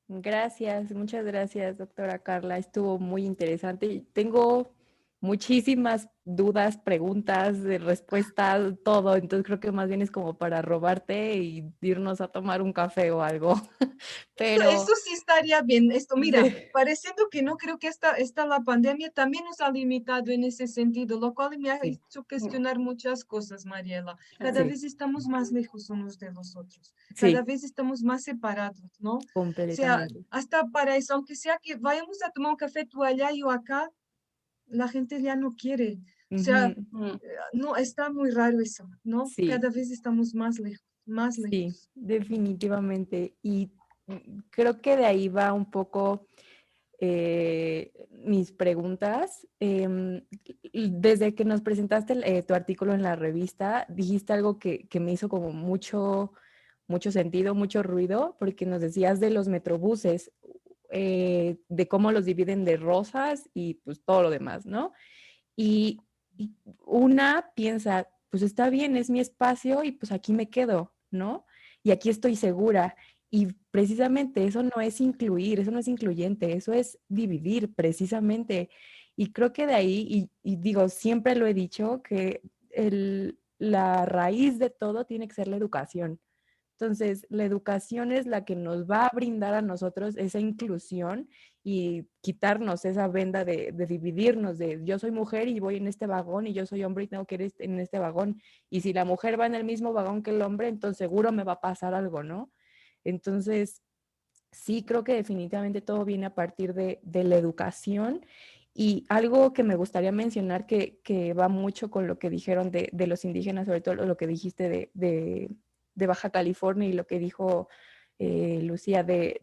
Gracias, muchas gracias, doctora Carla. Estuvo muy interesante. Tengo muchísimas dudas, preguntas, respuestas, todo. Entonces creo que más bien es como para robarte y irnos a tomar un café o algo. Pero Eso sí estaría bien. Mira, sí. pareciendo que no creo que la pandemia también nos ha limitado en ese sentido, lo cual me ha Sí. hecho cuestionar muchas cosas, Mariela. Cada Sí. vez estamos más lejos unos de los otros. Sí. Cada vez estamos más separados, ¿no? O sea, Completamente. hasta para eso, aunque sea que vayamos a tomar un café tú allá y yo acá, la gente ya no quiere. O sea, Ujú. no, está muy raro eso, ¿no? Sí. Cada vez estamos más lejos, más Sí, lejos. definitivamente. Y creo que de ahí va un poco mis preguntas. Desde que nos presentaste tu artículo en la revista, dijiste algo que me hizo como mucho sentido, mucho ruido, porque nos decías de los metrobuses, de cómo los dividen de rosas y pues todo lo demás, ¿no? Y una piensa, pues está bien, es mi espacio y pues aquí me quedo, ¿no? Y aquí estoy segura. Y precisamente eso no es incluir, eso no es incluyente, eso es dividir precisamente. Y creo que de ahí, y digo, siempre lo he dicho, que la raíz de todo tiene que ser la educación. Entonces, la educación es la que nos va a brindar a nosotros esa inclusión y quitarnos esa venda de dividirnos, de yo soy mujer y voy en este vagón y yo soy hombre y tengo que ir en este vagón. Y si la mujer va en el mismo vagón que el hombre, entonces seguro me va a pasar algo, ¿no? Entonces, sí, creo que definitivamente todo viene a partir de la educación. Y algo que me gustaría mencionar que va mucho con lo que dijeron de los indígenas, sobre todo lo que dijiste de Baja California y lo que dijo Lucía de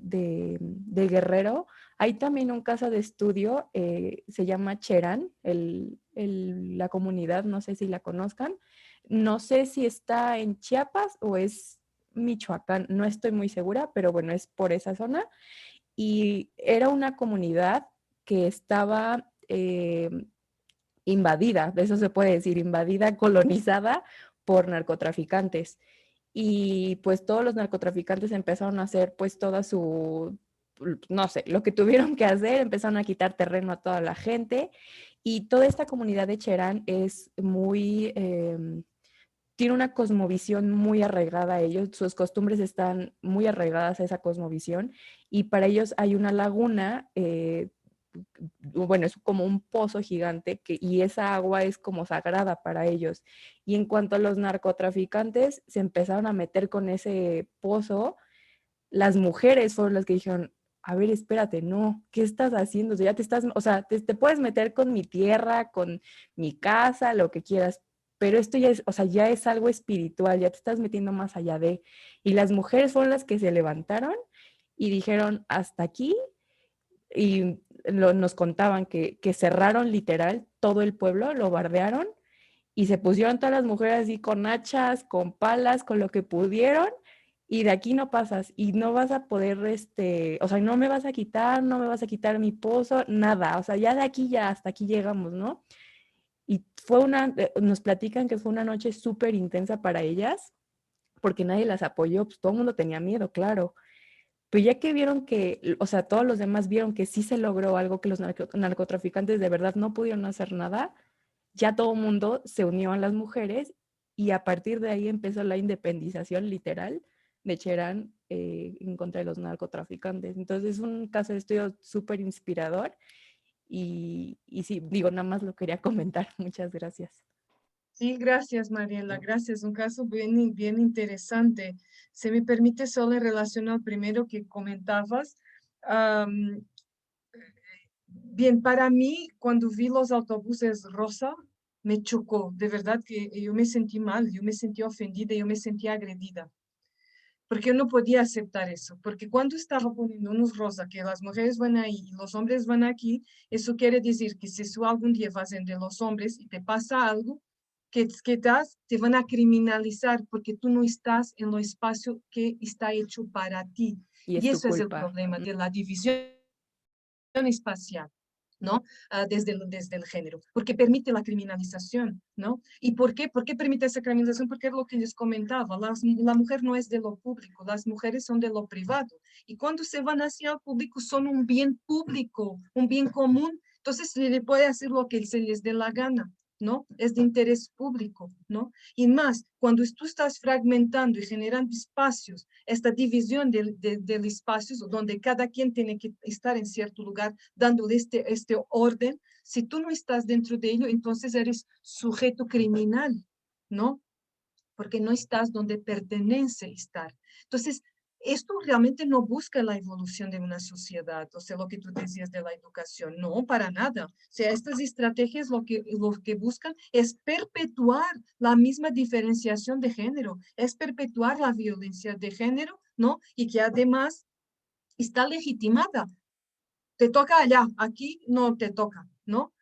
Guerrero. Hay también un caso de estudio, se llama Cherán, la comunidad, no sé si la conozcan. No sé si está en Chiapas o es Michoacán, no estoy muy segura, pero bueno, es por esa zona. Y era una comunidad que estaba invadida, de eso se puede decir, invadida, colonizada por narcotraficantes. Y pues todos los narcotraficantes empezaron a hacer pues toda su, no sé, lo que tuvieron que hacer, empezaron a quitar terreno a toda la gente. Y toda esta comunidad de Cherán es muy, tiene una cosmovisión muy arraigada a ellos, sus costumbres están muy arraigadas a esa cosmovisión y para ellos hay una laguna, bueno, es como un pozo gigante y esa agua es como sagrada para ellos. Y en cuanto a los narcotraficantes se empezaron a meter con ese pozo, las mujeres fueron las que dijeron, a ver, espérate, no, ¿qué estás haciendo? O sea, ya te estás, o sea, te puedes meter con mi tierra, con mi casa, lo que quieras, pero esto ya es, o sea, ya es algo espiritual, ya te estás metiendo más allá de. Y las mujeres fueron las que se levantaron y dijeron, hasta aquí, y nos contaban que cerraron literal todo el pueblo, lo bardearon y se pusieron todas las mujeres así con hachas, con palas, con lo que pudieron y de aquí no pasas y no vas a poder, o sea, no me vas a quitar, no me vas a quitar mi pozo, nada, o sea, ya de aquí ya hasta aquí llegamos, ¿no? Y nos platican que fue una noche súper intensa para ellas porque nadie las apoyó, pues todo el mundo tenía miedo, claro. Pero ya que vieron que, o sea, todos los demás vieron que sí se logró algo, que los narcotraficantes de verdad no pudieron hacer nada, ya todo el mundo se unió a las mujeres y a partir de ahí empezó la independización literal de Cherán en contra de los narcotraficantes. Entonces es un caso de estudio súper inspirador y sí, digo, nada más lo quería comentar. Muchas gracias. Sí, gracias, Mariela. Gracias. Un caso bien, bien interesante. Se me permite solo en relación al primero que comentabas. am, Bien, para mí, cuando vi los autobuses rosa, me chocó. De verdad que yo me sentí mal, yo me sentí ofendida, yo me sentí agredida. Porque yo no podía aceptar eso. Porque cuando estaba poniendo unos rosa, que las mujeres van ahí y los hombres van aquí, eso quiere decir que si tú algún día vas entre los hombres y te pasa algo, te van a criminalizar porque tú no estás en lo espacio que está hecho para ti. Y es Y tu eso es el culpa. problema de la división espacial, ¿no? Desde el género, porque permite la criminalización, ¿no? ¿Y por qué? ¿Por qué permite esa criminalización? Porque es lo que les comentaba, la mujer no es de lo público, las mujeres son de lo privado, y cuando se van hacia el público son un bien público, un bien común, entonces se le puede hacer lo que se les dé la gana, ¿no? Es de interés público, ¿no? Y más, cuando tú estás fragmentando y generando espacios, esta división del espacio, donde cada quien tiene que estar en cierto lugar, dándole este orden, si tú no estás dentro de ello, entonces eres sujeto criminal, ¿no? Porque no estás donde pertenece estar. Entonces, esto realmente no busca la evolución de una sociedad, o sea, lo que tú decías de la educación, no, para nada. O sea, estas estrategias lo que buscan es perpetuar la misma diferenciación de género, es perpetuar la violencia de género, ¿no? Y que además está legitimada te toca allá, aquí no te toca, ¿no?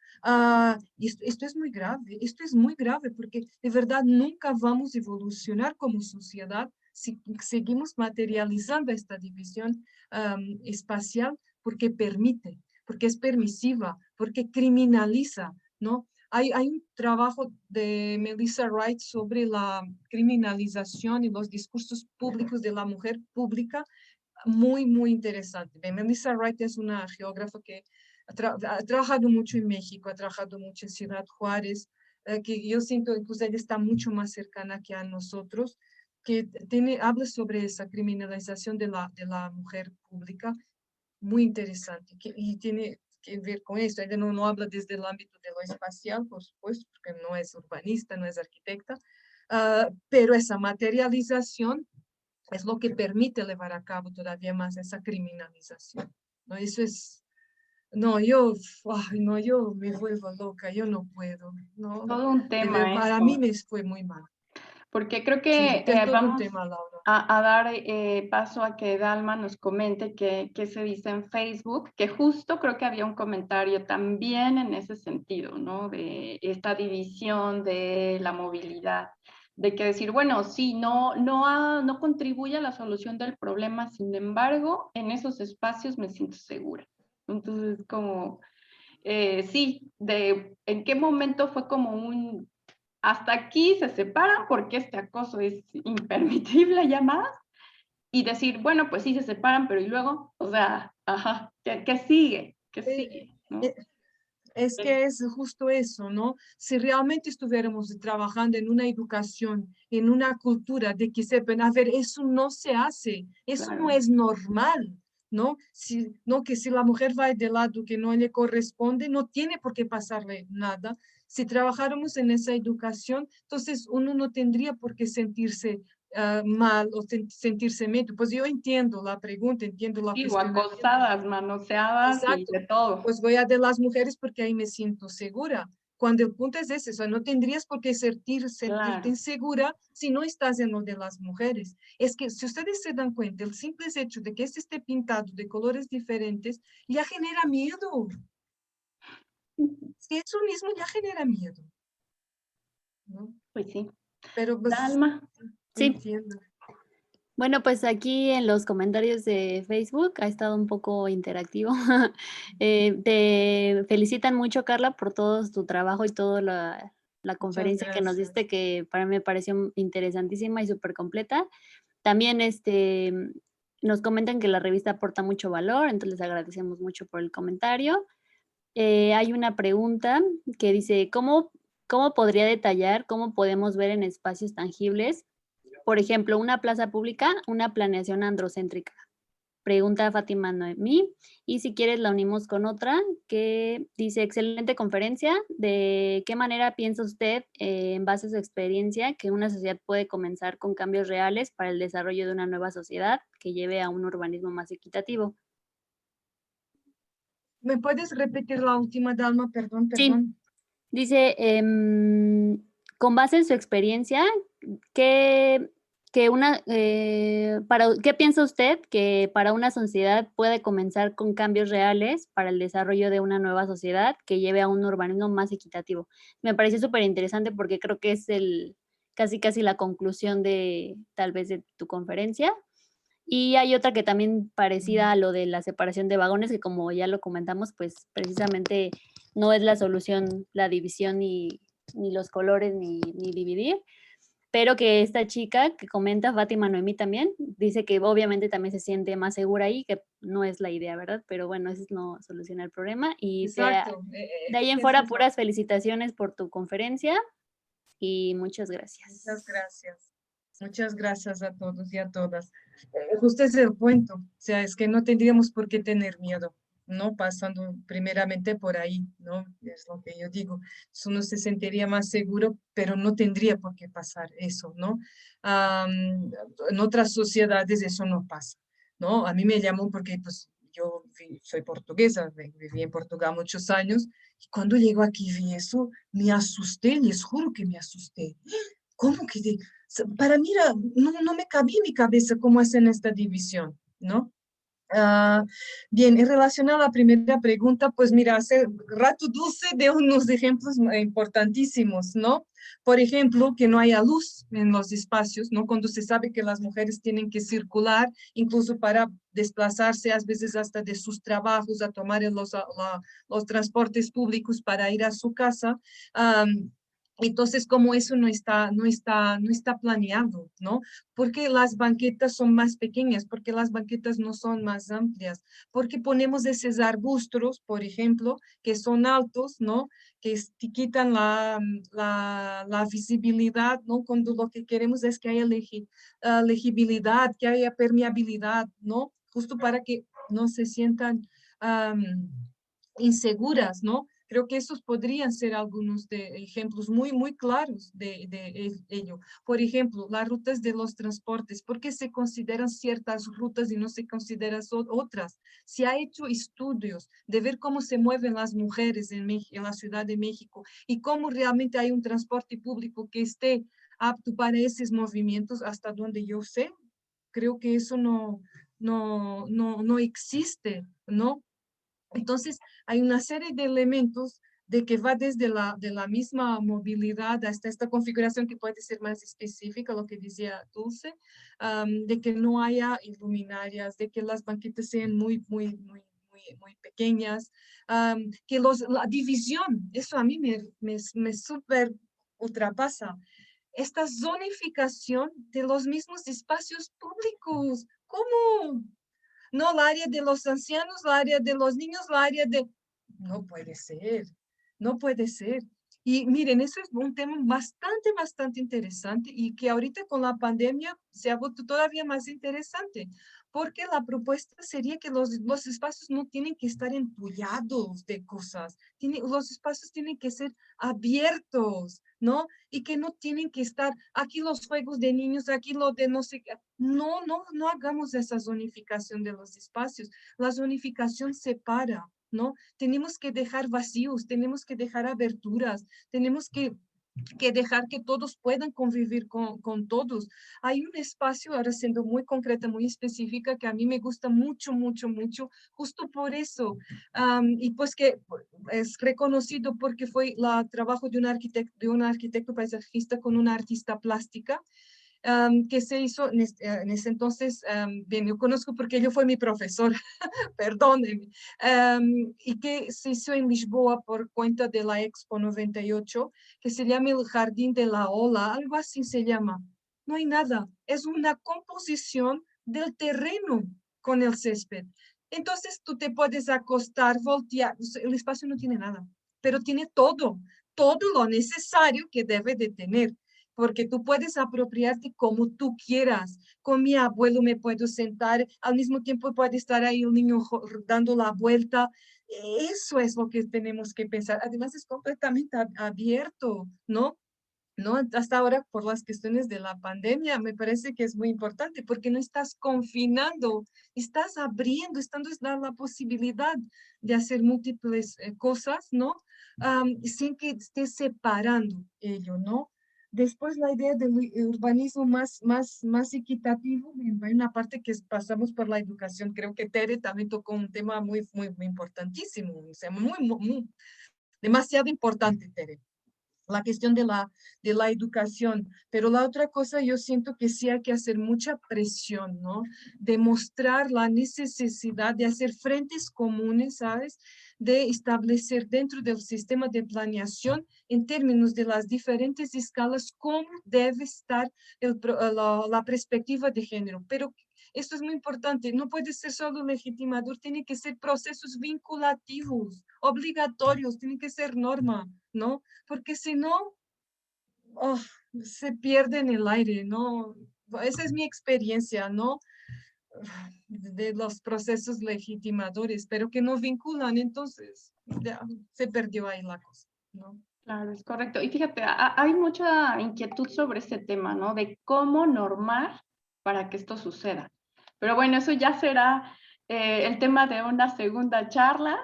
Esto es muy grave porque de verdad nunca vamos a evolucionar como sociedad si seguimos materializando esta división espacial porque es permisiva, porque criminaliza, ¿no? Hay un trabajo de Melissa Wright sobre la criminalización y los discursos públicos de la mujer pública, muy, muy interesante. Melissa Wright es una geógrafa que ha trabajado mucho en México, ha trabajado mucho en Ciudad Juárez, que yo siento, incluso ella está mucho más cercana que a nosotros, que habla sobre esa criminalización de la mujer pública, muy interesante, y tiene que ver con esto. Ella no habla desde el ámbito de lo espacial, por supuesto, porque no es urbanista, no es arquitecta, pero esa materialización es lo que permite llevar a cabo todavía más esa criminalización, ¿no? Eso es, no, yo me vuelvo loca, yo no puedo, ¿no? Todo un tema Para esto, mí me fue muy mal. porque creo Sí, que es todo un vamos tema, Laura. a dar paso a que Dalma nos comente qué se dice en Facebook, que justo creo que había un comentario también en ese sentido, ¿no? De esta división de la movilidad, de que decir, bueno, sí, no contribuye a la solución del problema, sin embargo, en esos espacios me siento segura. Entonces, como, sí, en qué momento fue como un, hasta aquí se separan porque este acoso es impermitible ya más, y decir, bueno, pues sí se separan, pero y luego, o sea, ajá, ¿qué sigue? ¿Qué sigue? ¿No? Es que es justo eso, ¿no? Si realmente estuviéramos trabajando en una educación, en una cultura de que sepan, a ver, eso no se hace, eso no Claro. es normal, ¿no? Que si la mujer va del lado que no le corresponde, no tiene por qué pasarle nada. Si trabajáramos en esa educación, entonces uno no tendría por qué sentirse mal o sentirse medio. Pues yo entiendo la pregunta, entiendo la Sí, o cuestión. acosadas, manoseadas y Exacto. de todo. Pues voy a de las mujeres porque ahí me siento segura. Cuando el punto es ese, o sea, no tendrías por qué sentirte Claro. insegura si no estás en lo de las mujeres. Es que si ustedes se dan cuenta, el simple hecho de que este esté pintado de colores diferentes ya genera miedo. Si eso mismo ya genera miedo, ¿no? Pues sí. Pero pues Dalma. Sí. entiendo. Bueno, pues aquí en los comentarios de Facebook ha estado un poco interactivo. Te felicitan mucho, Carla, por todo tu trabajo y toda la conferencia que nos gracias. diste, que para mí me pareció interesantísima y súper completa. También nos comentan que la revista aporta mucho valor, entonces les agradecemos mucho por el comentario. Hay una pregunta que dice, ¿cómo podría detallar cómo podemos ver en espacios tangibles, por ejemplo, una plaza pública, una planeación androcéntrica? Pregunta Fátima Noemí. Y si quieres la unimos con otra que dice, excelente conferencia. ¿De qué manera piensa usted, en base a su experiencia, que una sociedad puede comenzar con cambios reales para el desarrollo de una nueva sociedad que lleve a un urbanismo más equitativo? ¿Me puedes repetir la última, Dalma? Perdón, Sí. perdón. Dice, con base en su experiencia, ¿qué piensa usted que para una sociedad puede comenzar con cambios reales para el desarrollo de una nueva sociedad que lleve a un urbanismo más equitativo? Me pareció súper interesante porque creo que es casi la conclusión de tal vez de tu conferencia. Y hay otra que también parecida a lo de la separación de vagones, que como ya lo comentamos, pues precisamente no es la solución la división ni los colores ni dividir, pero que esta chica que comenta, Fátima Noemí también, dice que obviamente también se siente más segura ahí, que no es la idea, ¿verdad? Pero bueno, eso no soluciona el problema. Y Exacto. de ahí en fuera, puras felicitaciones por tu conferencia y muchas gracias. Muchas gracias. Muchas gracias a todos y a todas. Justo es el punto, o sea, es que no tendríamos por qué tener miedo, ¿no? Pasando primeramente por ahí, ¿no? Es lo que yo digo. Uno se sentiría más seguro, pero no tendría por qué pasar eso, ¿no? En otras sociedades eso no pasa, ¿no? A mí me llamó porque, pues, yo soy portuguesa, viví en Portugal muchos años, y cuando llego aquí vi eso, me asusté, les juro que me asusté. ¿Cómo que para mí no me cabía en mi cabeza cómo hacen esta división, ¿no? Bien, en relación a la primera pregunta, pues mira, hace rato Dulce de unos ejemplos importantísimos, ¿no? Por ejemplo, que no haya luz en los espacios, ¿no? Cuando se sabe que las mujeres tienen que circular, incluso para desplazarse, a veces hasta de sus trabajos, a tomar los transportes públicos para ir a su casa. Entonces, como eso no está planeado, ¿no? Porque las banquetas son más pequeñas, porque las banquetas no son más amplias, porque ponemos esos arbustos, por ejemplo, que son altos, ¿no? Que quitan la visibilidad, ¿no? Cuando lo que queremos es que haya legibilidad, que haya permeabilidad, ¿no? Justo para que no se sientan inseguras, ¿no? Creo que esos podrían ser algunos de ejemplos muy claros de ello. Por ejemplo, las rutas de los transportes. ¿Por qué se consideran ciertas rutas y no se consideran otras? Se ha hecho estudios de ver cómo se mueven las mujeres en la Ciudad de México y cómo realmente hay un transporte público que esté apto para esos movimientos, hasta donde yo sé. Creo que eso no existe, ¿no? Entonces, hay una serie de elementos de que va desde de la misma movilidad hasta esta configuración que puede ser más específica, lo que decía Dulce, de que no haya luminarias, de que las banquetas sean muy pequeñas, que la división, eso a mí me súper ultrapasa. Esta zonificación de los mismos espacios públicos. ¿Cómo? No, el área de los ancianos, el área de los niños, el área de... No puede ser, no puede ser. Y miren, eso es un tema bastante interesante y que ahorita con la pandemia se ha vuelto todavía más interesante, porque la propuesta sería que los espacios no tienen que estar empullados de cosas, los espacios tienen que ser abiertos, ¿no? Y que no tienen que estar aquí los juegos de niños, aquí lo de no sé qué. No hagamos esa zonificación de los espacios. La zonificación separa, ¿no? Tenemos que dejar vacíos, tenemos que dejar aberturas, tenemos que dejar que todos puedan convivir con todos. Hay un espacio, ahora siendo muy concreta, muy específica, que a mí me gusta mucho, justo por eso. Y pues que es reconocido porque fue el trabajo de un arquitecto paisajista con una artista plástica, que se hizo en ese entonces, bien, yo conozco porque ella fue mi profesor, perdónenme, y que se hizo en Lisboa por cuenta de la Expo 98, que se llama el Jardín de la Ola, algo así se llama. No hay nada, es una composición del terreno con el césped. Entonces tú te puedes acostar, voltear, el espacio no tiene nada, pero tiene todo lo necesario que debe de tener, porque tú puedes apropiarte como tú quieras. Con mi abuelo me puedo sentar, al mismo tiempo puede estar ahí un niño dando la vuelta. Eso es lo que tenemos que pensar. Además es completamente abierto, ¿no? ¿No? Hasta ahora, por las cuestiones de la pandemia, me parece que es muy importante porque no estás confinando, estás abriendo, estando la posibilidad de hacer múltiples cosas, ¿no? Sin que estés separando ello, ¿no? Después la idea del urbanismo más equitativo, hay una parte que pasamos por la educación. Creo que Tere también tocó un tema muy importantísimo, o sea, demasiado importante, Tere, la cuestión de la educación. Pero la otra cosa, yo siento que sí hay que hacer mucha presión, ¿no? Demostrar la necesidad de hacer frentes comunes, ¿sabes? De establecer dentro del sistema de planeación, en términos de las diferentes escalas, cómo debe estar la perspectiva de género. Pero esto es muy importante, no puede ser solo legitimador, tiene que ser procesos vinculativos, obligatorios, tiene que ser norma, ¿no? Porque si no, oh, se pierde en el aire, ¿no? Esa es mi experiencia, ¿no? De los procesos legitimadores, pero que no vinculan, entonces ya se perdió ahí la cosa, ¿no? Claro, es correcto. Y fíjate, hay mucha inquietud sobre este tema, ¿no? De cómo normar para que esto suceda. Pero bueno, eso ya será el tema de una segunda charla.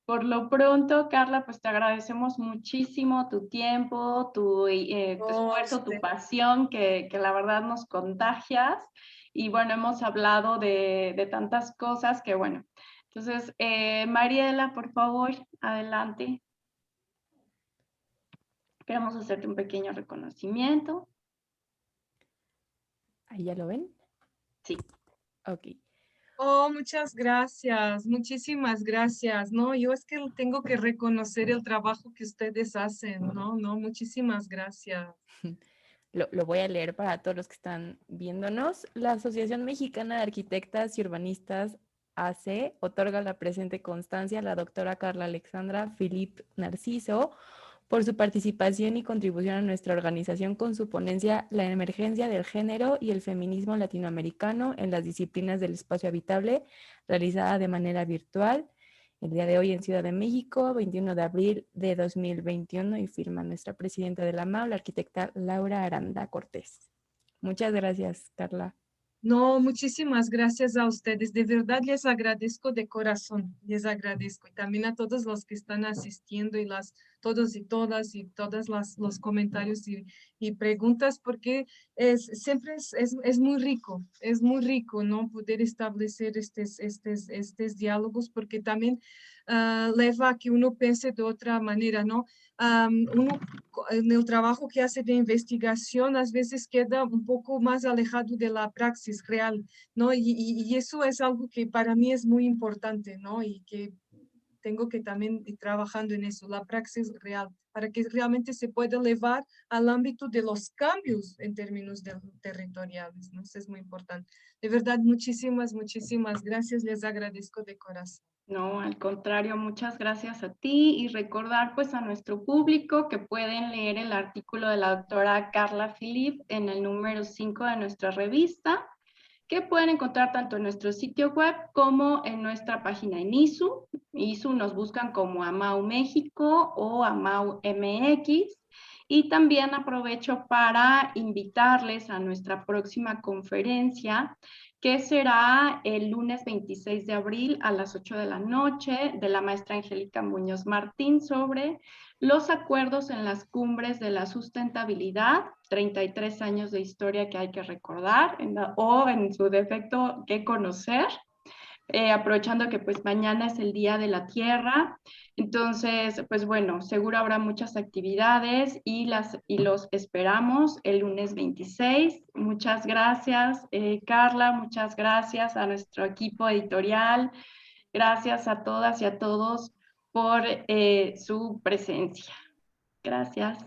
Por lo pronto, Carla, pues te agradecemos muchísimo tu tiempo, tu esfuerzo, tu pasión, que la verdad nos contagias. Y bueno, hemos hablado de tantas cosas que bueno. Entonces, Mariela, por favor, adelante. Queremos hacerte un pequeño reconocimiento. ¿Ahí ya lo ven? Sí. Ok. Oh, muchas gracias, muchísimas gracias. No, yo es que tengo que reconocer el trabajo que ustedes hacen, no, muchísimas gracias. Lo voy a leer para todos los que están viéndonos. La Asociación Mexicana de Arquitectas y Urbanistas AC otorga la presente constancia a la doctora Carla Alexandra Philipp Narciso por su participación y contribución a nuestra organización con su ponencia La emergencia del género y el feminismo latinoamericano en las disciplinas del espacio habitable, realizada de manera virtual el día de hoy en Ciudad de México, 21 de abril de 2021, y firma nuestra presidenta de la MAU, la arquitecta Laura Aranda Cortés. Muchas gracias, Carla. No, muchísimas gracias a ustedes. De verdad les agradezco de corazón, les agradezco. Y también a todos los que están asistiendo y todos y todas los comentarios y preguntas, porque siempre es muy rico, ¿no? Poder establecer estos diálogos, porque también lleva a que uno piense de otra manera, ¿no? Uno en el trabajo que hace de investigación a veces queda un poco más alejado de la praxis real, ¿no? Y eso es algo que para mí es muy importante, ¿no? Y que tengo que también ir trabajando en eso, la praxis real, para que realmente se pueda llevar al ámbito de los cambios en términos territoriales, ¿no? Eso es muy importante. De verdad, muchísimas gracias, les agradezco de corazón. No, al contrario, muchas gracias a ti y recordar pues a nuestro público que pueden leer el artículo de la doctora Carla Philipp en el número 5 de nuestra revista, que pueden encontrar tanto en nuestro sitio web como en nuestra página en ISU. ISU nos buscan como AMAU México o AMAU MX. Y también aprovecho para invitarles a nuestra próxima conferencia, que será el lunes 26 de abril a las 8 de la noche, de la maestra Angélica Muñoz Martín, sobre los acuerdos en las cumbres de la sustentabilidad, 33 años de historia que hay que recordar o en su defecto que conocer. Aprovechando que pues mañana es el Día de la Tierra, entonces pues bueno, seguro habrá muchas actividades y los esperamos el lunes 26. Muchas gracias, Carla, muchas gracias a nuestro equipo editorial, gracias a todas y a todos por su presencia. Gracias.